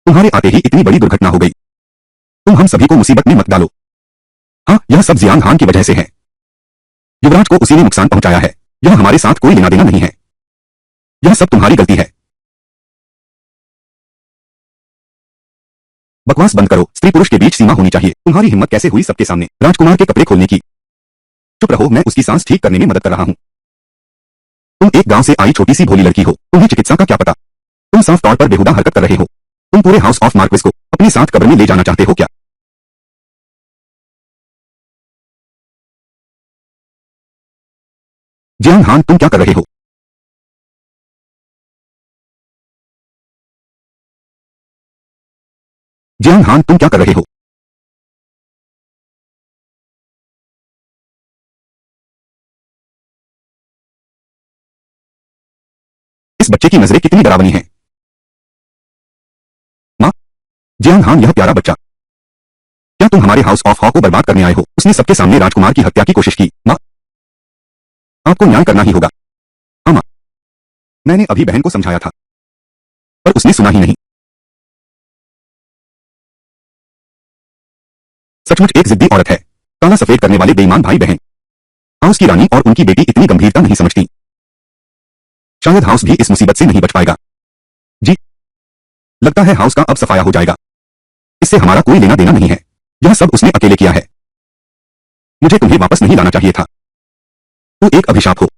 S1: तुम्हारे आते ही इतनी बड़ी दुर्घटना हो गई। तुम हम सभी को मुसीबत में मत डालो। हाँ, यह सब जियांग हान की वजह से है। युवराज को उसी ने नुकसान पहुंचाया है। यह हमारे साथ कोई लेना देना नहीं है। यह सब तुम्हारी गलती है। बकवास बंद करो। स्त्री पुरुष के बीच सीमा होनी चाहिए। तुम्हारी हिम्मत कैसे हुई सबके सामने राजकुमार के कपड़े खोलने की? चुप रहो, मैं उसकी सांस ठीक करने में मदद कर रहा हूं। तुम एक गांव से आई छोटी सी भोली लड़की हो। तुम्हें चिकित्सा का क्या पता? तुम साफ तौर पर बेहुदा हरकत कर रहे हो। तुम पूरे हाउस ऑफ मार्क्विस को अपने साथ कब्र में ले जाना चाहते हो क्या? जियांग हान, तुम क्या कर रहे हो? जियांग हान, तुम क्या कर रहे हो? इस बच्चे की नजरें कितनी डरावनी हैं। माँ, जियांग हान, यह प्यारा बच्चा। क्या तुम हमारे हाउस ऑफ हॉ को बर्बाद करने आए हो? उसने सबके सामने राजकुमार की हत्या की कोशिश की। माँ, आपको न्याय करना ही होगा। हाँ माँ, मैंने अभी बहन को समझाया था, पर उसने सुना ही नहीं। सचमुच एक जिद्दी औरत है। काला सफेद करने वाले बेईमान भाई बहन। हाउस की रानी और उनकी बेटी इतनी गंभीरता नहीं समझती। शायद हाउस भी इस मुसीबत से नहीं बच पाएगा। जी, लगता है हाउस का अब सफाया हो जाएगा। इससे हमारा कोई लेना देना नहीं है। यह सब उसने अकेले किया है। मुझे तुम्हें वापस नहीं लाना चाहिए था। तू एक अभिशाप हो।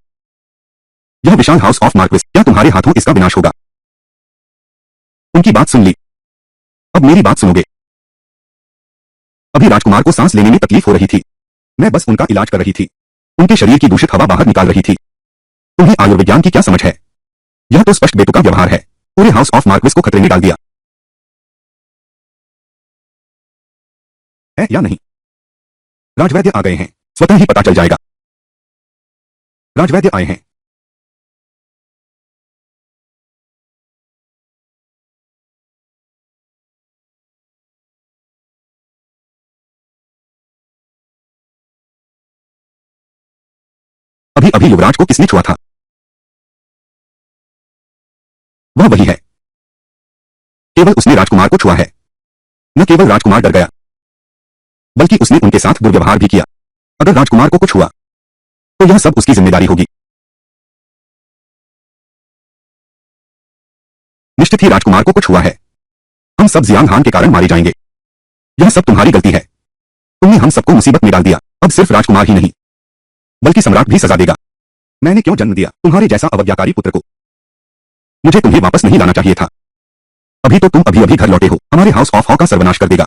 S1: यह विशाल हाउस ऑफ मार्क्विस, क्या तुम्हारे हाथों इसका विनाश होगा? उनकी बात सुन ली। अब मेरी बात सुनोगे? अभी राजकुमार को सांस लेने में तकलीफ हो रही थी। मैं बस उनका इलाज कर रही थी। उनके शरीर की दूषित हवा बाहर निकाल रही थी। तुम्हें आयुर्विज्ञान की क्या समझ है? यह तो स्पष्ट बेतुका व्यवहार है। पूरे हाउस ऑफ मार्क्विस को खतरे में डाल दिया है या नहीं? राजवैद्य आ गए हैं। स्वतः ही पता चल जाएगा। राजवैद्य आए हैं। अभी अभी युवराज को किसने छुआ था? वह वही है। केवल उसने राजकुमार को छुआ है। न केवल राजकुमार डर गया, बल्कि उसने उनके साथ दुर्व्यवहार भी किया। अगर राजकुमार को कुछ हुआ तो यह सब उसकी जिम्मेदारी होगी। निश्चित ही राजकुमार को कुछ हुआ है। हम सब जियांग हान के कारण मारे जाएंगे। यह सब तुम्हारी गलती है। तुमने हम सबको मुसीबत में डाल दिया। अब सिर्फ राजकुमार ही नहीं, बल्कि सम्राट भी सजा देगा। मैंने क्यों जन्म दिया तुम्हारे जैसा अवज्ञाकारी पुत्र को? मुझे तुम्हें वापस नहीं लाना चाहिए था। अभी तो तुम अभी अभी घर लौटे हो। हमारे हाउस ऑफ हॉ का सर्वनाश कर देगा।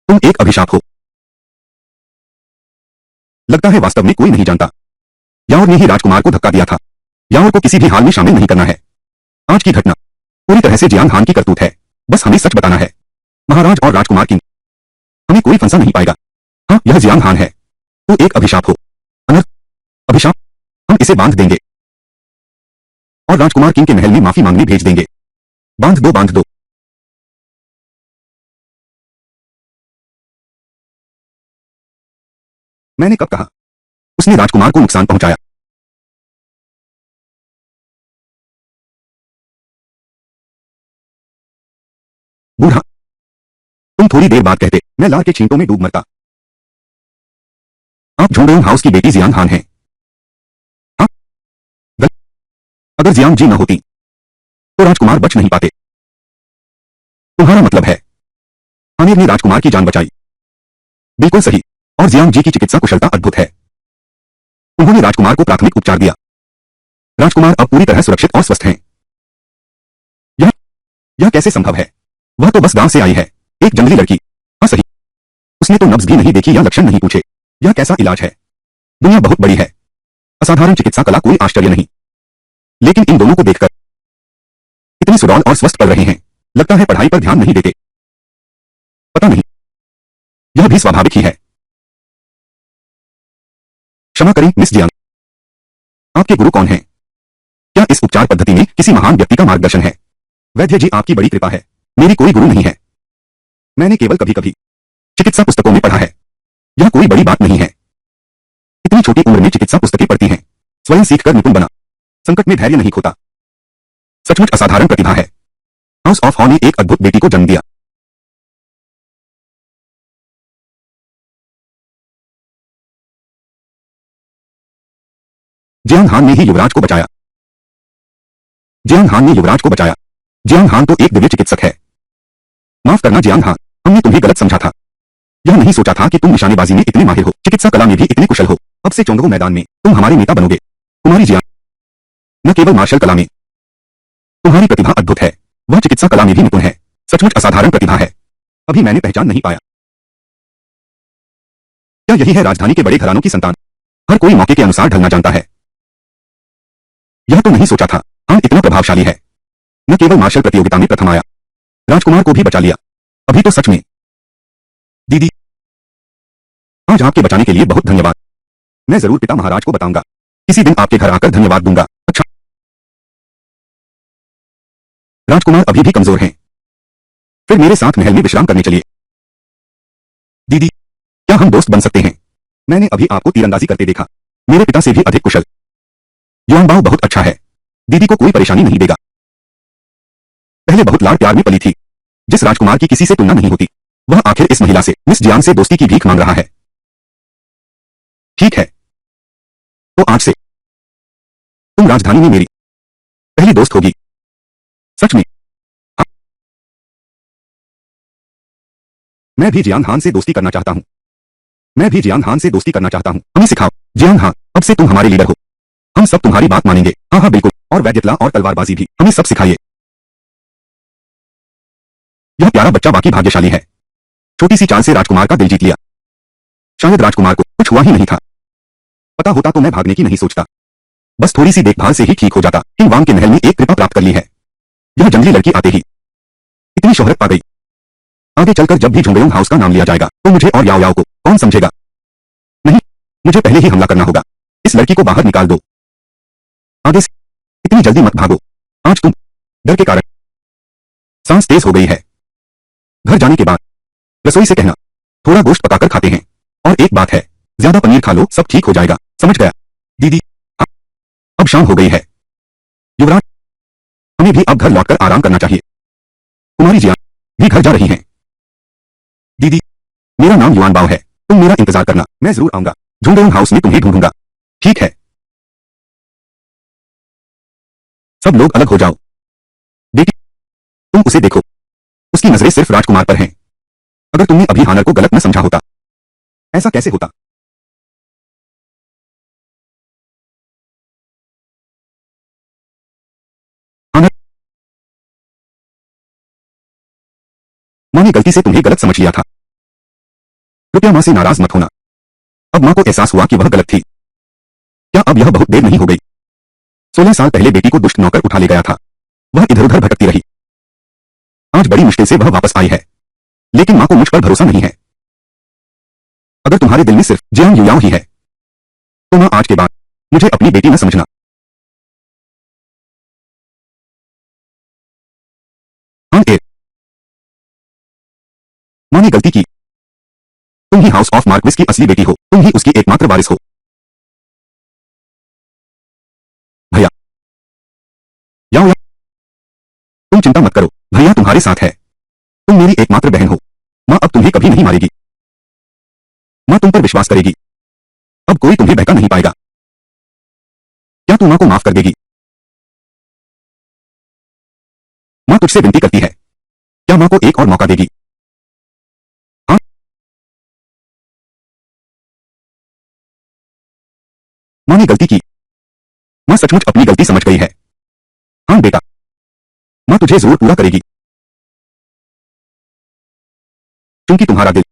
S1: तुम एक अभिशाप हो। लगता है वास्तव में कोई नहीं जानता। याओर ने ही राजकुमार को धक्का दिया था। याओर को किसी भी हाल में शामिल नहीं करना है। आज की घटना पूरी तरह से जियांग हान की करतूत है। बस हमें सच बताना है। महाराज और राजकुमार की हमें कोई फंसा नहीं पाएगा। हाँ, यह जियांग हान है। तू एक अभिशाप हो। अनर्थ अभिशाप। हम इसे बांध देंगे और राजकुमार किंग के महल में माफी मांगने भेज देंगे। बांध दो, बांध दो। मैंने कब कहा? उसने राजकुमार को नुकसान पहुंचाया। बूढ़ा, तुम थोड़ी देर बाद कहते मैं लार के छींटों में डूब मरता। आप झोंडोंग हाउस की बेटी जियांग हान हैं। हाँ, अगर जियांग जी न होती तो राजकुमार बच नहीं पाते। तुम्हारा मतलब है आमिर ने राजकुमार की जान बचाई? बिल्कुल सही। और जियांग जी की चिकित्सा कुशलता अद्भुत है। उन्होंने राजकुमार को प्राथमिक उपचार दिया। राजकुमार अब पूरी तरह सुरक्षित और स्वस्थ हैं। यह यह कैसे संभव है? वह तो बस गांव से आई है। एक जंगली लड़की। हाँ सही। उसने तो नब्ज भी नहीं देखी या लक्षण नहीं पूछे। यह कैसा इलाज है? दुनिया बहुत बड़ी है। असाधारण चिकित्सा कला कोई आश्चर्य नहीं। लेकिन इन दोनों को देखकर इतनी सुडौल और स्वस्थ पड़ रहे हैं। लगता है पढ़ाई पर ध्यान नहीं देते। पता नहीं, यह भी स्वाभाविक ही है। क्षमा करें मिस जियांग, आपके गुरु कौन हैं? क्या इस उपचार पद्धति में किसी महान व्यक्ति का मार्गदर्शन है? वैद्य जी, आपकी बड़ी कृपा है। मेरी कोई गुरु नहीं है। मैंने केवल कभी कभी चिकित्सा पुस्तकों में पढ़ा है। यह कोई बड़ी बात नहीं है। इतनी छोटी उम्र में चिकित्सा पुस्तकें पढ़ती हैं। स्वयं सीखकर निपुण बना। संकट में धैर्य नहीं खोता। सचमुच असाधारण प्रतिभा है। हाउस ऑफ हॉ ने एक अद्भुत बेटी को जन्म दिया। जियांग हान ने ही युवराज को बचाया। जियांग हान ने युवराज को बचाया। जियांग हान तो एक दिव्य चिकित्सक है। माफ करना जियांग हान, हमने तुम्हें गलत समझा था। यह नहीं सोचा था कि तुम निशानेबाजी में इतने माहिर हो, चिकित्सा कला में भी इतने कुशल हो। अब से चोंगो मैदान में तुम हमारे नेता बनोगे। कुमारी जियांग, न केवल मार्शल कला में तुम्हारी प्रतिभा अद्भुत है, वह चिकित्सा कला में भी निपुण है। सचमुच असाधारण प्रतिभा है। अभी मैंने पहचान नहीं पाया। क्या यही है राजधानी के बड़े घरानों की संतान? हर कोई मौके के अनुसार ढलना जानता है। यह तो नहीं सोचा था हान इतना प्रभावशाली है। न केवल मार्शल प्रतियोगिता में प्रथम आया, राजकुमार को भी बचा लिया। अभी तो सच में। दीदी, आज आपके बचाने के लिए बहुत धन्यवाद। मैं जरूर पिता महाराज को बताऊंगा। किसी दिन आपके घर आकर धन्यवाद दूंगा। अच्छा। राजकुमार अभी भी कमजोर हैं। फिर मेरे साथ महल में विश्राम करने चलिए। दीदी, क्या हम दोस्त बन सकते हैं? मैंने अभी आपको तीरंदाजी करते देखा। मेरे पिता से भी अधिक कुशल। युआनबाओ बहुत अच्छा है। दीदी को कोई परेशानी नहीं देगा। पहले बहुत लाड़ प्यार में पली थी। जिस राजकुमार की किसी से तुलना नहीं होती, वह आखिर इस महिला से, मिस जियांग से दोस्ती की भीख मांग रहा है। ठीक है, तो आज से तुम राजधानी में मेरी पहली दोस्त होगी। सच में? हाँ। मैं भी जियांग हान से दोस्ती करना चाहता हूँ। मैं भी जियांग हान से दोस्ती करना चाहता हूँ। हमें सिखाओ। जियांग हान, अब से तुम हमारे लीडर हो। हम सब तुम्हारी बात मानेंगे। हाँ हाँ बिल्कुल। और वैद्यकला और तलवारबाजी भी हमें सब सिखाइए। यह प्यारा बच्चा वाकई भाग्यशाली है। छोटी सी चाल से राजकुमार का दिल जीत लिया। शायद राजकुमार को कुछ हुआ ही नहीं था। पता होता तो मैं भागने की नहीं सोचता। बस थोड़ी सी देखभाल से ही ठीक हो जाता। किंग वांग के महल में एक कृपा प्राप्त कर ली है। यह जंगली लड़की आते ही इतनी शोहरत पा गई। आगे चलकर जब भी झुंगयोंग हाउस का नाम लिया जाएगा तो मुझे और याओ याओ को कौन समझेगा? नहीं, मुझे पहले ही हमला करना होगा। इस लड़की को बाहर निकाल दो। आगे से इतनी जल्दी मत भागो। आज तुम डर के कारण सांस तेज हो गई है। घर जाने के बाद रसोई से कहना थोड़ा गोश्त पकाकर खाते हैं। और एक बात है, ज्यादा पनीर खा लो, सब ठीक हो जाएगा। समझ गया? दीदी, अब शाम हो गई है। युवराज, हमें भी अब घर लौटकर आराम करना चाहिए। कुमारी जियांग भी घर जा रही हैं। दीदी, मेरा नाम युआनबाओ है। तुम मेरा इंतजार करना, मैं जरूर आऊंगा। झुंगयोंग हाउस में तुम्हें ढूंढूंगा। ठीक है। सब लोग अलग हो जाओ। बेटी, तुम उसे देखो। उसकी नजरें सिर्फ राजकुमार पर हैं। अगर तुमने अभी हानर को गलत न समझा होता। ऐसा कैसे होता? हानर, माँ ने गलती से तुम्हें गलत समझ लिया था। कृपया माँ से नाराज मत होना। अब माँ को एहसास हुआ कि वह गलत थी। क्या अब यह बहुत देर नहीं हो गई? 16 साल पहले बेटी को दुष्ट नौकर उठा ले गया था। वह इधर उधर भटकती रही। आज बड़ी मुश्किल से वह वापस आई है। लेकिन माँ को मुझ पर भरोसा नहीं है। अगर तुम्हारे दिल में सिर्फ जियांग युयाओ ही है तो माँ आज के बाद मुझे अपनी बेटी न समझना। हाँ माँ ने गलती की। तुम ही हाउस ऑफ मार्क्विस की असली बेटी हो। तुम ही उसकी एकमात्र वारिस हो। भैया, याओ याओ, तुम चिंता मत करो। भैया तुम्हारे साथ है। तुम मेरी एकमात्र बहन हो। माँ अब तुम्हें कभी नहीं मारेगी। माँ तुम पर विश्वास करेगी। अब कोई तुम्हें बहका नहीं पाएगा। क्या तू माँ को माफ कर देगी? माँ तुझसे विनती करती है। क्या माँ को एक और मौका देगी? हाँ। माँ ने गलती की। माँ सचमुच अपनी गलती समझ गई है। हाँ बेटा, माँ तुझे जरूर पूरा करेगी। क्योंकि तुम्हारा दिल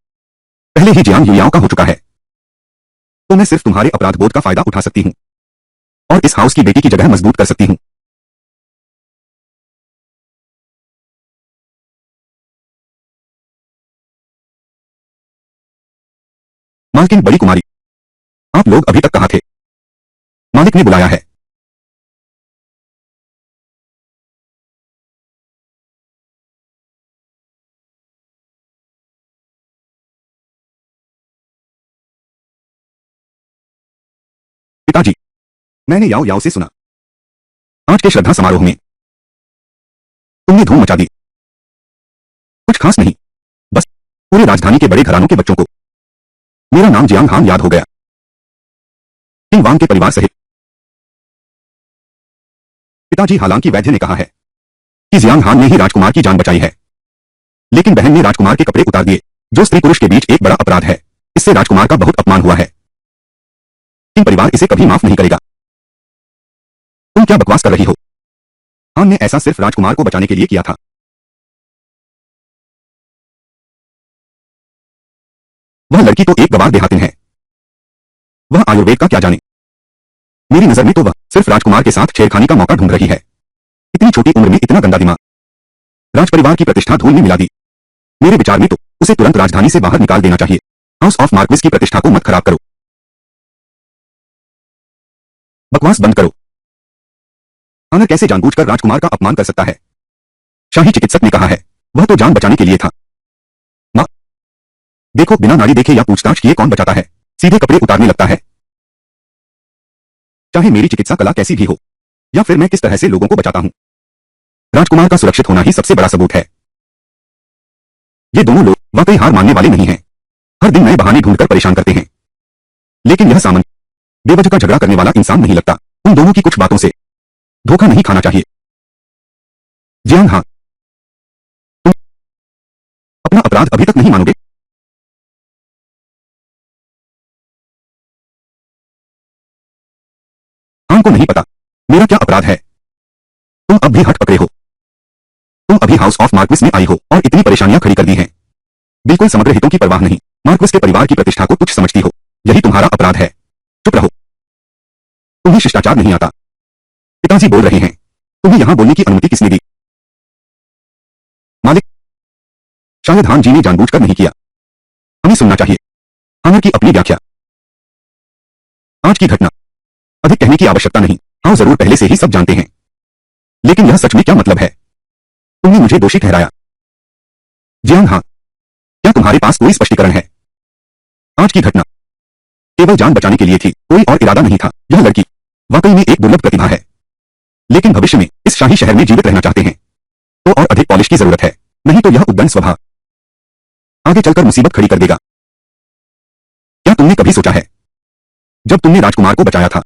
S1: पहले ही जियांग युयाओ का हो चुका है, तो मैं सिर्फ तुम्हारे अपराध बोध का फायदा उठा सकती हूँ और इस हाउस की बेटी की जगह मजबूत कर सकती हूँ। मालकिन बड़ी कुमारी, आप लोग अभी तक कहाँ थे? मालिक ने बुलाया है। पिताजी, मैंने याओ याओ से सुना, आज के श्रद्धा समारोह में तुमने धूम मचा दी। कुछ खास नहीं, बस पूरे राजधानी के बड़े घरानों के बच्चों को मेरा नाम जियांग हान याद हो गया। किंग वांग के परिवार सहित। पिताजी, हालांकि वैद्य ने कहा है कि जियांग हान ने ही राजकुमार की जान बचाई है, लेकिन बहन ने राजकुमार के कपड़े उतार दिए, जो स्त्री पुरुष के बीच एक बड़ा अपराध है। इससे राजकुमार का बहुत अपमान हुआ है। किंग परिवार इसे कभी माफ नहीं करेगा। तुम क्या बकवास कर रही हो? हान ने ऐसा सिर्फ राजकुमार को बचाने के लिए किया था। वह लड़की तो एक गवार देहातिन है। वह आयुर्वेद का क्या जाने। मेरी नजर में तो वह सिर्फ राजकुमार के साथ छेड़खानी का मौका ढूंढ रही है। इतनी छोटी उम्र में इतना गंदा दिमाग। राजपरिवार की प्रतिष्ठा धूल में मिला दी। मेरे विचार में तो उसे तुरंत राजधानी से बाहर निकाल देना चाहिए। हाउस ऑफ मार्क्विस की प्रतिष्ठा को मत खराब करो। बकवास बंद करो। आनर कैसे जानबूझकर राजकुमार का अपमान कर सकता है? शाही चिकित्सक ने कहा है, वह तो जान बचाने के लिए था। मां, देखो, बिना नाड़ी देखे या पूछताछ किए कौन बचाता है? सीधे कपड़े उतारने लगता है। चाहे मेरी चिकित्सा कला कैसी भी हो, या फिर मैं किस तरह से लोगों को बचाता हूं, राजकुमार का सुरक्षित होना ही सबसे बड़ा सबूत है। ये दोनों लोग वाकई हार मानने वाले नहीं हैं। हर दिन नए बहाने ढूंढकर परेशान करते हैं। लेकिन यह सामान्य बेवजह का झगड़ा करने वाला इंसान नहीं लगता। उन दोनों की कुछ बातों से धोखा नहीं खाना चाहिए। जियांग हान, तुम अपना अपराध अभी तक नहीं मानोगे? हान को नहीं पता मेरा क्या अपराध है। तुम अब भी हट पकड़े हो। तुम अभी हाउस ऑफ मार्क्विस में आई हो और इतनी परेशानियां खड़ी कर दी हैं। बिल्कुल समग्र हितों की परवाह नहीं, मार्क्विस के परिवार की प्रतिष्ठा को तुच्छ समझती हो। यही तुम्हारा अपराध है। चुप रहो। तुम्हें शिष्टाचार नहीं आता। पिताजी बोल रहे हैं। तुम्हें यहां बोलने की अनुमति किसने दी? मालिक, शायद हान जी ने जानबूझकर नहीं किया। हमें सुनना चाहिए हानर की अपनी व्याख्या। आज की घटना अधिक कहने की आवश्यकता नहीं। हाँ, जरूर पहले से ही सब जानते हैं। लेकिन यह सच में क्या मतलब है? तुमने मुझे दोषी ठहराया। जियांग हान, क्या तुम्हारे पास कोई स्पष्टीकरण है? आज की घटना केवल जान बचाने के लिए थी, कोई और इरादा नहीं था। यह लड़की वाकई में एक दुर्लभ प्रतिभा है, लेकिन भविष्य में इस शाही शहर में जीवित रहना चाहते हैं तो और अधिक पॉलिश की जरूरत है। नहीं तो यह उद्दंड स्वभाव आगे चलकर मुसीबत खड़ी कर देगा। क्या तुमने कभी सोचा है, जब तुमने राजकुमार को बचाया था,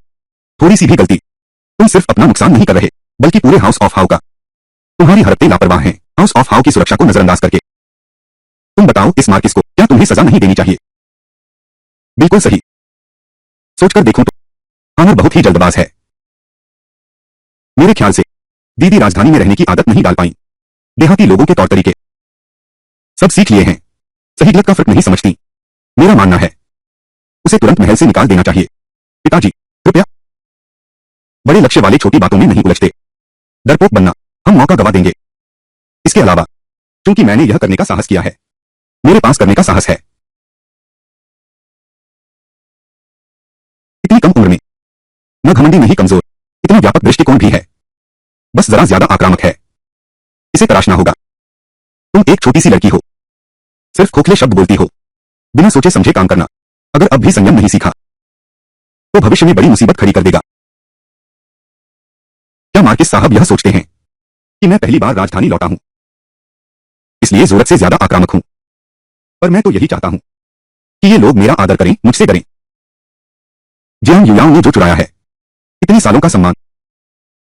S1: थोड़ी सी भी गलती, तुम सिर्फ अपना नुकसान नहीं कर रहे, बल्कि पूरे हाउस ऑफ हाउ का। तुम्हारी हरकतें लापरवाह हैं, हाउस ऑफ हाउ की सुरक्षा को नजरअंदाज करके। तुम बताओ, इस मार्किस को क्या तुम्हें सजा नहीं देनी चाहिए? बिल्कुल सही। सोचकर देखो तो हानर बहुत ही जल्दबाज है। मेरे ख्याल से दीदी राजधानी में रहने की आदत नहीं डाल पाई। देहाती लोगों के तौर तरीके सब सीख लिए हैं, सही गलत का फर्क नहीं समझती। मेरा मानना है उसे तुरंत महल से निकाल देना चाहिए। पिताजी, कृपया। बड़े लक्ष्य वाले छोटी बातों में नहीं उलझते। डरपोक बनना, हम मौका गवा देंगे। इसके अलावा, क्योंकि मैंने यह करने का साहस किया है, मेरे पास करने का साहस है। इतनी कम उम्र में न घमंडी नहीं कमजोर, इतना व्यापक दृष्टिकोण भी है, बस जरा ज्यादा आक्रामक है। इसे तराशना होगा। तुम एक छोटी सी लड़की हो, सिर्फ खोखले शब्द बोलती हो, बिना सोचे समझे काम करना। अगर अब भी संयम नहीं सीखा तो भविष्य में बड़ी मुसीबत खड़ी कर देगा। क्या मार्किस साहब यह सोचते हैं कि मैं पहली बार राजधानी लौटा हूं, इसलिए जरूरत से ज्यादा आक्रामक हूं? पर मैं तो यही चाहता हूं कि ये लोग मेरा आदर करें, मुझसे करें। जियांग युयाओ ने जो चुराया है, इतने सालों का सम्मान,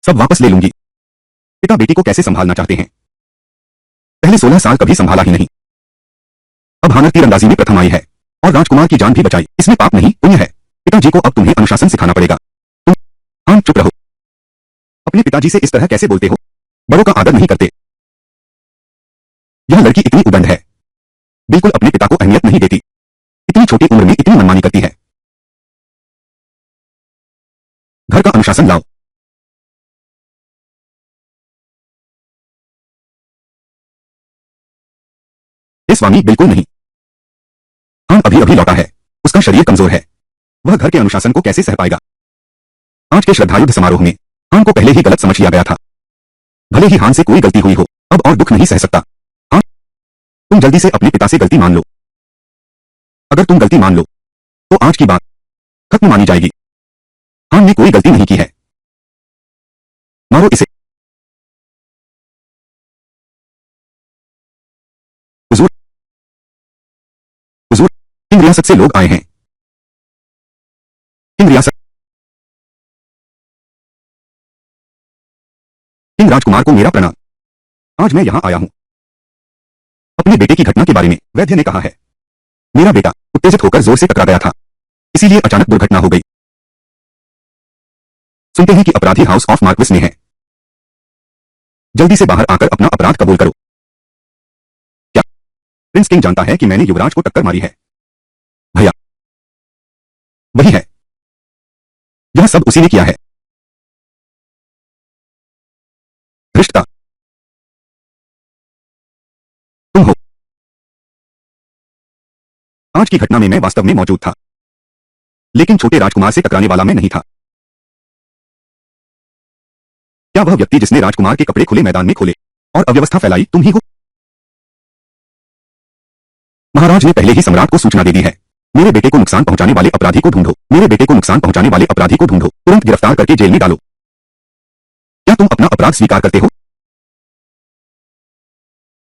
S1: सब वापस ले लूंगी। पिता बेटी को कैसे संभालना चाहते हैं? पहले 16 साल कभी संभाला ही नहीं। अब हानर तीरंदाजी में प्रथम आई है और राजकुमार की जान भी बचाई। इसमें पाप नहीं, पुण्य है। पिताजी को अब तुम्हें अनुशासन सिखाना पड़ेगा। तुम हाँ, चुप रहो। अपने पिताजी से इस तरह कैसे बोलते हो? बड़ों का आदर नहीं करते। यह लड़की इतनी उदंड है, बिल्कुल अपने पिता को अहमियत नहीं देती। इतनी छोटी उम्र में इतनी मनमानी करती है। घर का अनुशासन लाओ। हे स्वामी, बिल्कुल नहीं। हान अभी अभी लौटा है, उसका शरीर कमजोर है, वह घर के अनुशासन को कैसे सह पाएगा? आज के श्रद्धायुद्ध समारोह में हान को पहले ही गलत समझ लिया गया था। भले ही हान से कोई गलती हुई हो, अब और दुख नहीं सह सकता। हान, तुम जल्दी से अपने पिता से गलती मान लो। अगर तुम गलती मान लो तो आज की बात खत्म मानी जाएगी। रियासत से लोग आए हैं। किंग रियासत किंग राजकुमार को मेरा प्रणाम। आज मैं यहां आया हूं अपने बेटे की घटना के बारे में। वैद्य ने कहा है मेरा बेटा उत्तेजित होकर जोर से टकरा गया था, इसीलिए अचानक दुर्घटना हो गई। सुनते हैं कि अपराधी हाउस ऑफ मार्क्विस में है। जल्दी से बाहर आकर अपना अपराध कबूल करो। क्या प्रिंस किंग जानता है कि मैंने युवराज को टक्कर मारी है? भैया, वही है। यह सब उसी ने किया है। धृष्टता, तुम हो। आज की घटना में मैं वास्तव में मौजूद था, लेकिन छोटे राजकुमार से टकराने वाला मैं नहीं था। क्या वह व्यक्ति जिसने राजकुमार के कपड़े खुले मैदान में खोले और अव्यवस्था फैलाई तुम ही हो? महाराज ने पहले ही सम्राट को सूचना दे दी है। मेरे बेटे को नुकसान पहुंचाने वाले अपराधी को ढूंढो। मेरे बेटे को नुकसान पहुंचाने वाले अपराधी को ढूंढो, तुरंत गिरफ्तार करके जेल में डालो। क्या तुम अपना अपराध स्वीकार करते हो?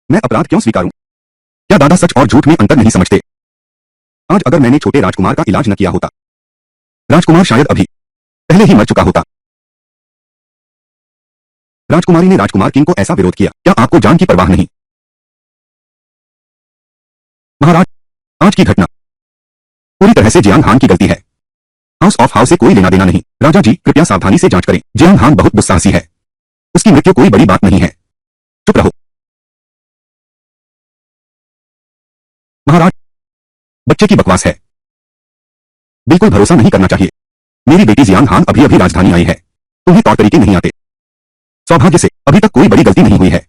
S1: मैं अपराध क्यों स्वीकारूं? क्या दादा सच और झूठ में अंतर नहीं समझते? आज अगर मैंने छोटे राजकुमार का इलाज न किया होता, राजकुमार शायद अभी पहले ही मर चुका होता। राजकुमारी ने राजकुमार किंग को ऐसा विरोध किया, क्या आपको जान की परवाह नहीं? महाराज, आज की घटना पूरी तरह से जियांग हान की गलती है। हाउस ऑफ हाउस से कोई लेना देना नहीं। राजा जी, कृपया सावधानी से जांच करें। जियांग हान बहुत दुस्साहसी है। उसकी मृत्यु कोई बड़ी बात नहीं है। चुप रहो। महाराज, बच्चे की बकवास है। बिल्कुल भरोसा नहीं करना चाहिए। मेरी बेटी जियांग हान अभी अभी राजधानी आई है। तुम्हें तौर तरीके नहीं आते। सौभाग्य से अभी तक कोई बड़ी गलती नहीं हुई है।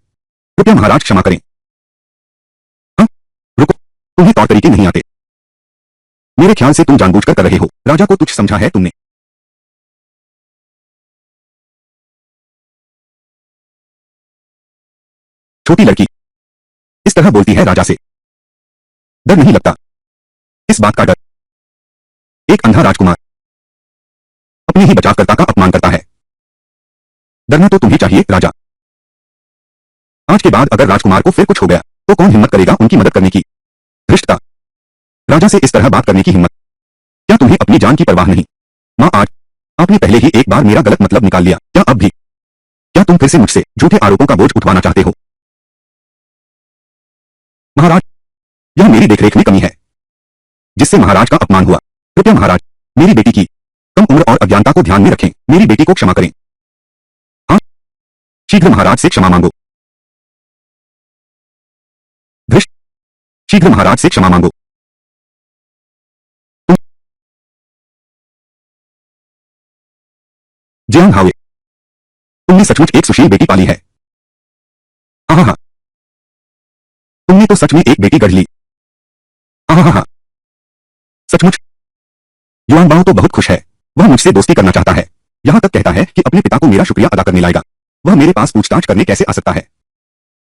S1: कृपया महाराज क्षमा करें। हाँ, रुको, तुम्हें तौर तरीके नहीं आते। मेरे ख्याल से तुम जानबूझकर कर रहे हो। राजा को तुच्छ समझा है तुमने। छोटी लड़की इस तरह बोलती है राजा से। डर नहीं लगता? इस बात का डर? एक अंधा राजकुमार अपने ही बचावकर्ता का अपमान करता है। डरना तो तुम्हें चाहिए राजा। आज के बाद अगर राजकुमार को फिर कुछ हो गया तो कौन हिम्मत करेगा उनकी मदद करने की? धृष्टता, राजा से इस तरह बात करने की हिम्मत। क्या तुम्हें अपनी जान की परवाह नहीं? मां, आज आपने पहले ही एक बार मेरा गलत मतलब निकाल लिया, क्या अब भी? क्या तुम फिर से मुझसे झूठे आरोपों का बोझ उठवाना चाहते हो? महाराज, यह मेरी देखरेख में कमी है जिससे महाराज का अपमान हुआ। कृपया महाराज मेरी बेटी की कम उम्र और अज्ञानता को ध्यान में रखें। मेरी बेटी को क्षमा करें। हाँ, शीघ्र महाराज से क्षमा मांगो। धृष्ट, शीघ्र महाराज से क्षमा मांगो। जियांग हावे, तुमने सचमुच एक सुशील बेटी पाली है। हाँ हाँ, तुमने तो सच में एक बेटी गढ़ ली। हाँ हाँ हाँ, सचमुच। युआनबाओ तो बहुत खुश है। वह मुझसे दोस्ती करना चाहता है। यहां तक कहता है कि अपने पिता को मेरा शुक्रिया अदा करने लाएगा। वह मेरे पास पूछताछ करने कैसे आ सकता है?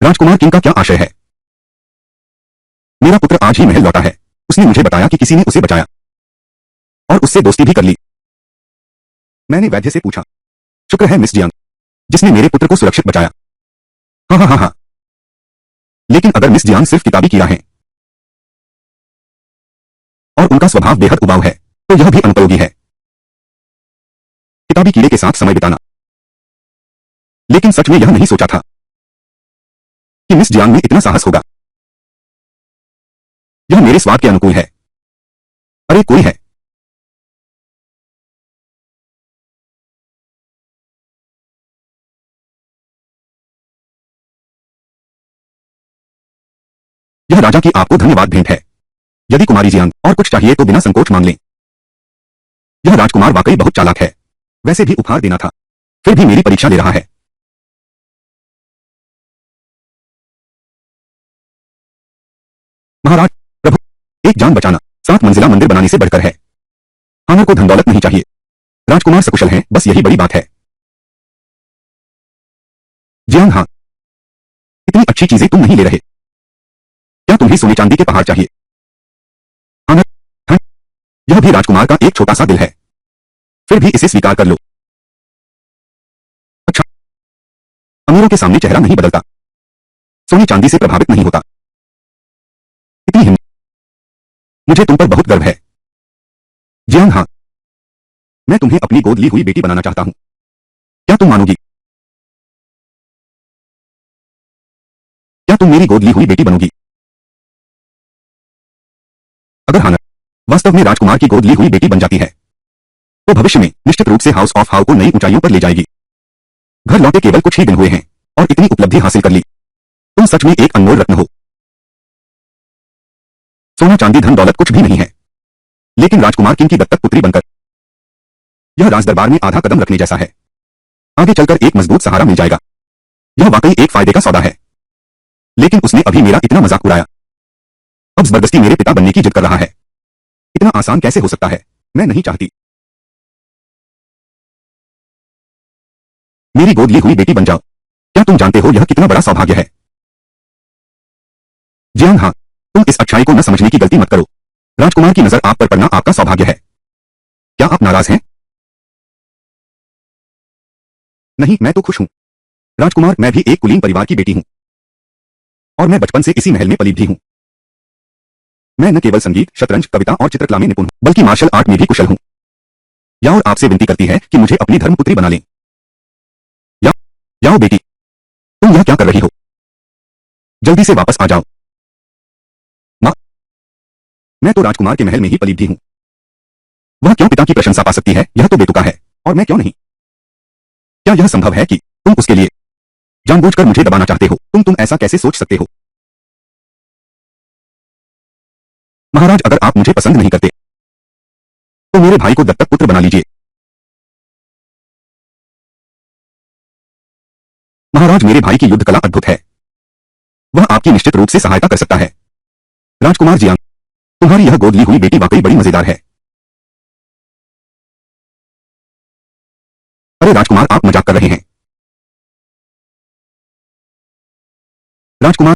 S1: राजकुमार किंग का क्या आशय है? मेरा पुत्र आज ही महल लौटा है। उसने मुझे बताया कि किसी ने उसे बचाया और उससे दोस्ती भी कर ली। मैंने वैद्य से पूछा, शुक्र है मिस जियांग जिसने मेरे पुत्र को सुरक्षित बचाया। हाँ हाँ हाँ हाँ, लेकिन अगर मिस जियांग सिर्फ किताबी कीड़ा है और उनका स्वभाव बेहद उबाऊ है तो यह भी अनुपयोगी है। किताबी कीड़े के साथ समय बिताना। लेकिन सच में यह नहीं सोचा था कि मिस जियांग में इतना साहस होगा। यह मेरे स्वाद के अनुकूल है। अरे कोई है। यह राजा की आपको धन्यवाद भेंट है। यदि कुमारी जियांग और कुछ चाहिए तो बिना संकोच मांग लें। यह राजकुमार वाकई बहुत चालाक है। वैसे भी उपहार देना था, फिर भी मेरी परीक्षा ले रहा है। महाराज, प्रभु, एक जान बचाना 7 मंजिला मंदिर बनाने से बढ़कर है। हानर को धन दौलत नहीं चाहिए। राजकुमार सकुशल हैं, बस यही बड़ी बात है। जियांग, हाँ, इतनी अच्छी चीजें तुम नहीं ले रहे। क्या तुम्हें सोने चांदी के पहाड़ चाहिए? हानर, हाँ, यह भी राजकुमार का एक छोटा सा दिल है। फिर भी इसे स्वीकार कर लो। अच्छा, अमीरों के सामने चेहरा नहीं बदलता, सोने चांदी से प्रभावित नहीं होता। इतनी हिम्मत मुझे तुम पर बहुत गर्व है। जियांग, हाँ, मैं तुम्हें अपनी गोद ली हुई बेटी बनाना चाहता हूं। क्या तुम मानोगी? क्या तुम मेरी गोद ली हुई बेटी बनोगी? अगर हाँ, वास्तव में राजकुमार की गोद ली हुई बेटी बन जाती है तो भविष्य में निश्चित रूप से हाउस ऑफ हाउ को नई ऊंचाइयों पर ले जाएगी। घर लौटे केवल कुछ ही दिन हुए हैं और इतनी उपलब्धि हासिल कर ली। तुम सच में एक अनमोल रत्न हो। सोना चांदी धन दौलत कुछ भी नहीं है, लेकिन राजकुमार किंग की दत्तक पुत्री बनकर यह राजदरबार में आधा कदम रखने जैसा है। आगे चलकर एक मजबूत सहारा मिल जाएगा। यह वाकई एक फायदे का सौदा है। लेकिन उसने अभी मेरा इतना मजाक उड़ाया, अब जबरदस्ती मेरे पिता बनने की जिद कर रहा है। इतना आसान कैसे हो सकता है? मैं नहीं चाहती। मेरी गोद ली हुई बेटी बन जाओ। क्या तुम जानते हो यह कितना बड़ा सौभाग्य है? जियांग, हाँ, तुम इस अच्छाई को न समझने की गलती मत करो। राजकुमार की नजर आप पर पड़ना आपका सौभाग्य है। क्या आप नाराज हैं? नहीं, मैं तो खुश हूं। राजकुमार, मैं भी एक कुलीन परिवार की बेटी हूं और मैं बचपन से इसी महल में पली भी हूं। मैं न केवल संगीत, शतरंज, कविता और चित्रकला में निपुण हूं, बल्कि मार्शल आर्ट में भी कुशल हूं। याओ आपसे विनती करती है कि मुझे अपनी धर्मपुत्री बना लें। याओ, याओ बेटी, तुम यह क्या कर रही हो? जल्दी से वापस आ जाओ। माँ, मैं तो राजकुमार के महल में ही पली भी हूं। वह क्यों पिता की प्रशंसा पा सकती है? यह तो बेतुका है। और मैं क्यों नहीं? क्या यह संभव है कि तुम उसके लिए जानबूझकर मुझे दबाना चाहते हो? तुम ऐसा कैसे सोच सकते हो? महाराज, अगर आप मुझे पसंद नहीं करते तो मेरे भाई को दत्तक पुत्र बना लीजिए। महाराज, मेरे भाई की युद्ध कला अद्भुत है। वह आपकी निश्चित रूप से सहायता कर सकता है। राजकुमार जियांग, तुम्हारी यह गोद ली हुई बेटी वाकई बड़ी मजेदार है। अरे राजकुमार, आप मजाक कर रहे हैं। राजकुमार,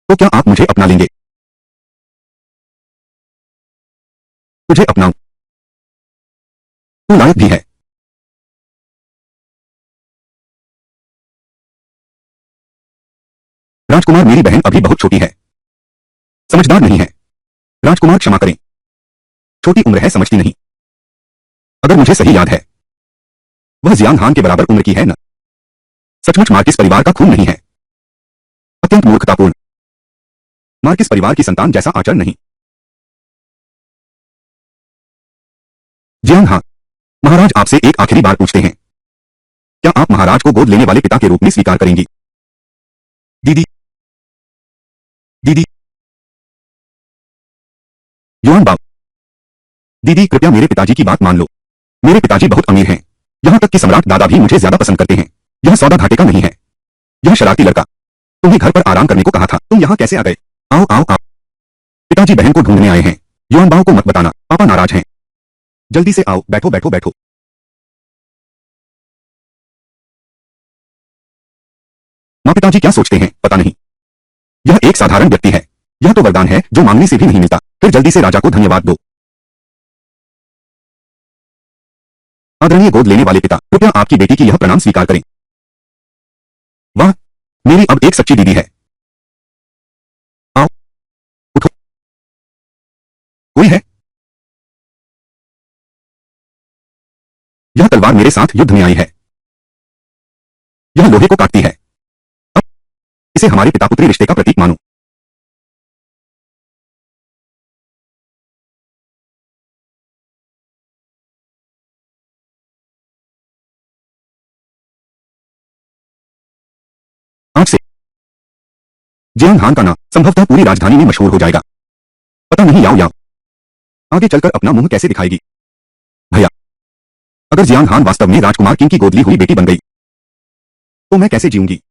S1: तो क्या आप मुझे अपना लेंगे? तुझे अपनाऊं? तू लायक भी है। राजकुमार, मेरी बहन अभी बहुत छोटी है, समझदार नहीं है। राजकुमार, क्षमा करें, छोटी उम्र है, समझती नहीं। अगर मुझे सही याद है वह जियांग हान के बराबर उम्र की है न? सचमुच मार्किस परिवार का खून नहीं है। अत्यंत मूर्खतापूर्ण। मार्किस परिवार की संतान जैसा आचरण नहीं। जियांग, हाँ, महाराज आपसे एक आखिरी बार पूछते हैं, क्या आप महाराज को गोद लेने वाले पिता के रूप में स्वीकार करेंगी? दीदी, दीदी, युआन बाब, दीदी कृपया मेरे पिताजी की बात मान लो। मेरे पिताजी बहुत अमीर हैं, यहां तक कि सम्राट दादा भी मुझे ज्यादा पसंद करते हैं। यह सौदा घाटे का नहीं है। यह शरारती लड़का तुम्हें घर पर आराम करने को कहा था, तुम यहां कैसे आ गए? आओ आओ आओ, पिताजी बहन को ढूंढने आए हैं। युआन बाओ को मत बताना, पापा नाराज हैं। जल्दी से आओ, बैठो बैठो बैठो। माँ, पिताजी क्या सोचते हैं पता नहीं। यह एक साधारण व्यक्ति है। यह तो वरदान है जो मांगने से भी नहीं मिलता। फिर जल्दी से राजा को धन्यवाद दो। आदरणीय गोद लेने वाले पिता, कृपया आपकी बेटी की यह प्रणाम स्वीकार करें। वाह, मेरी अब एक सच्ची दीदी है। आओ, उठो। कोई है? यह तलवार मेरे साथ युद्ध में आई है। यह लोहे को काटती है। अब इसे हमारे पिता पुत्री रिश्ते का प्रतीक मानो। आज से जियांग हान का नाम संभवतः पूरी राजधानी में मशहूर हो जाएगा। पता नहीं याओ याओ आगे चलकर अपना मुंह कैसे दिखाएगी। भैया, अगर जियांग हान वास्तव में राजकुमार किंग की गोद ली हुई बेटी बन गई तो मैं कैसे जीऊंगी?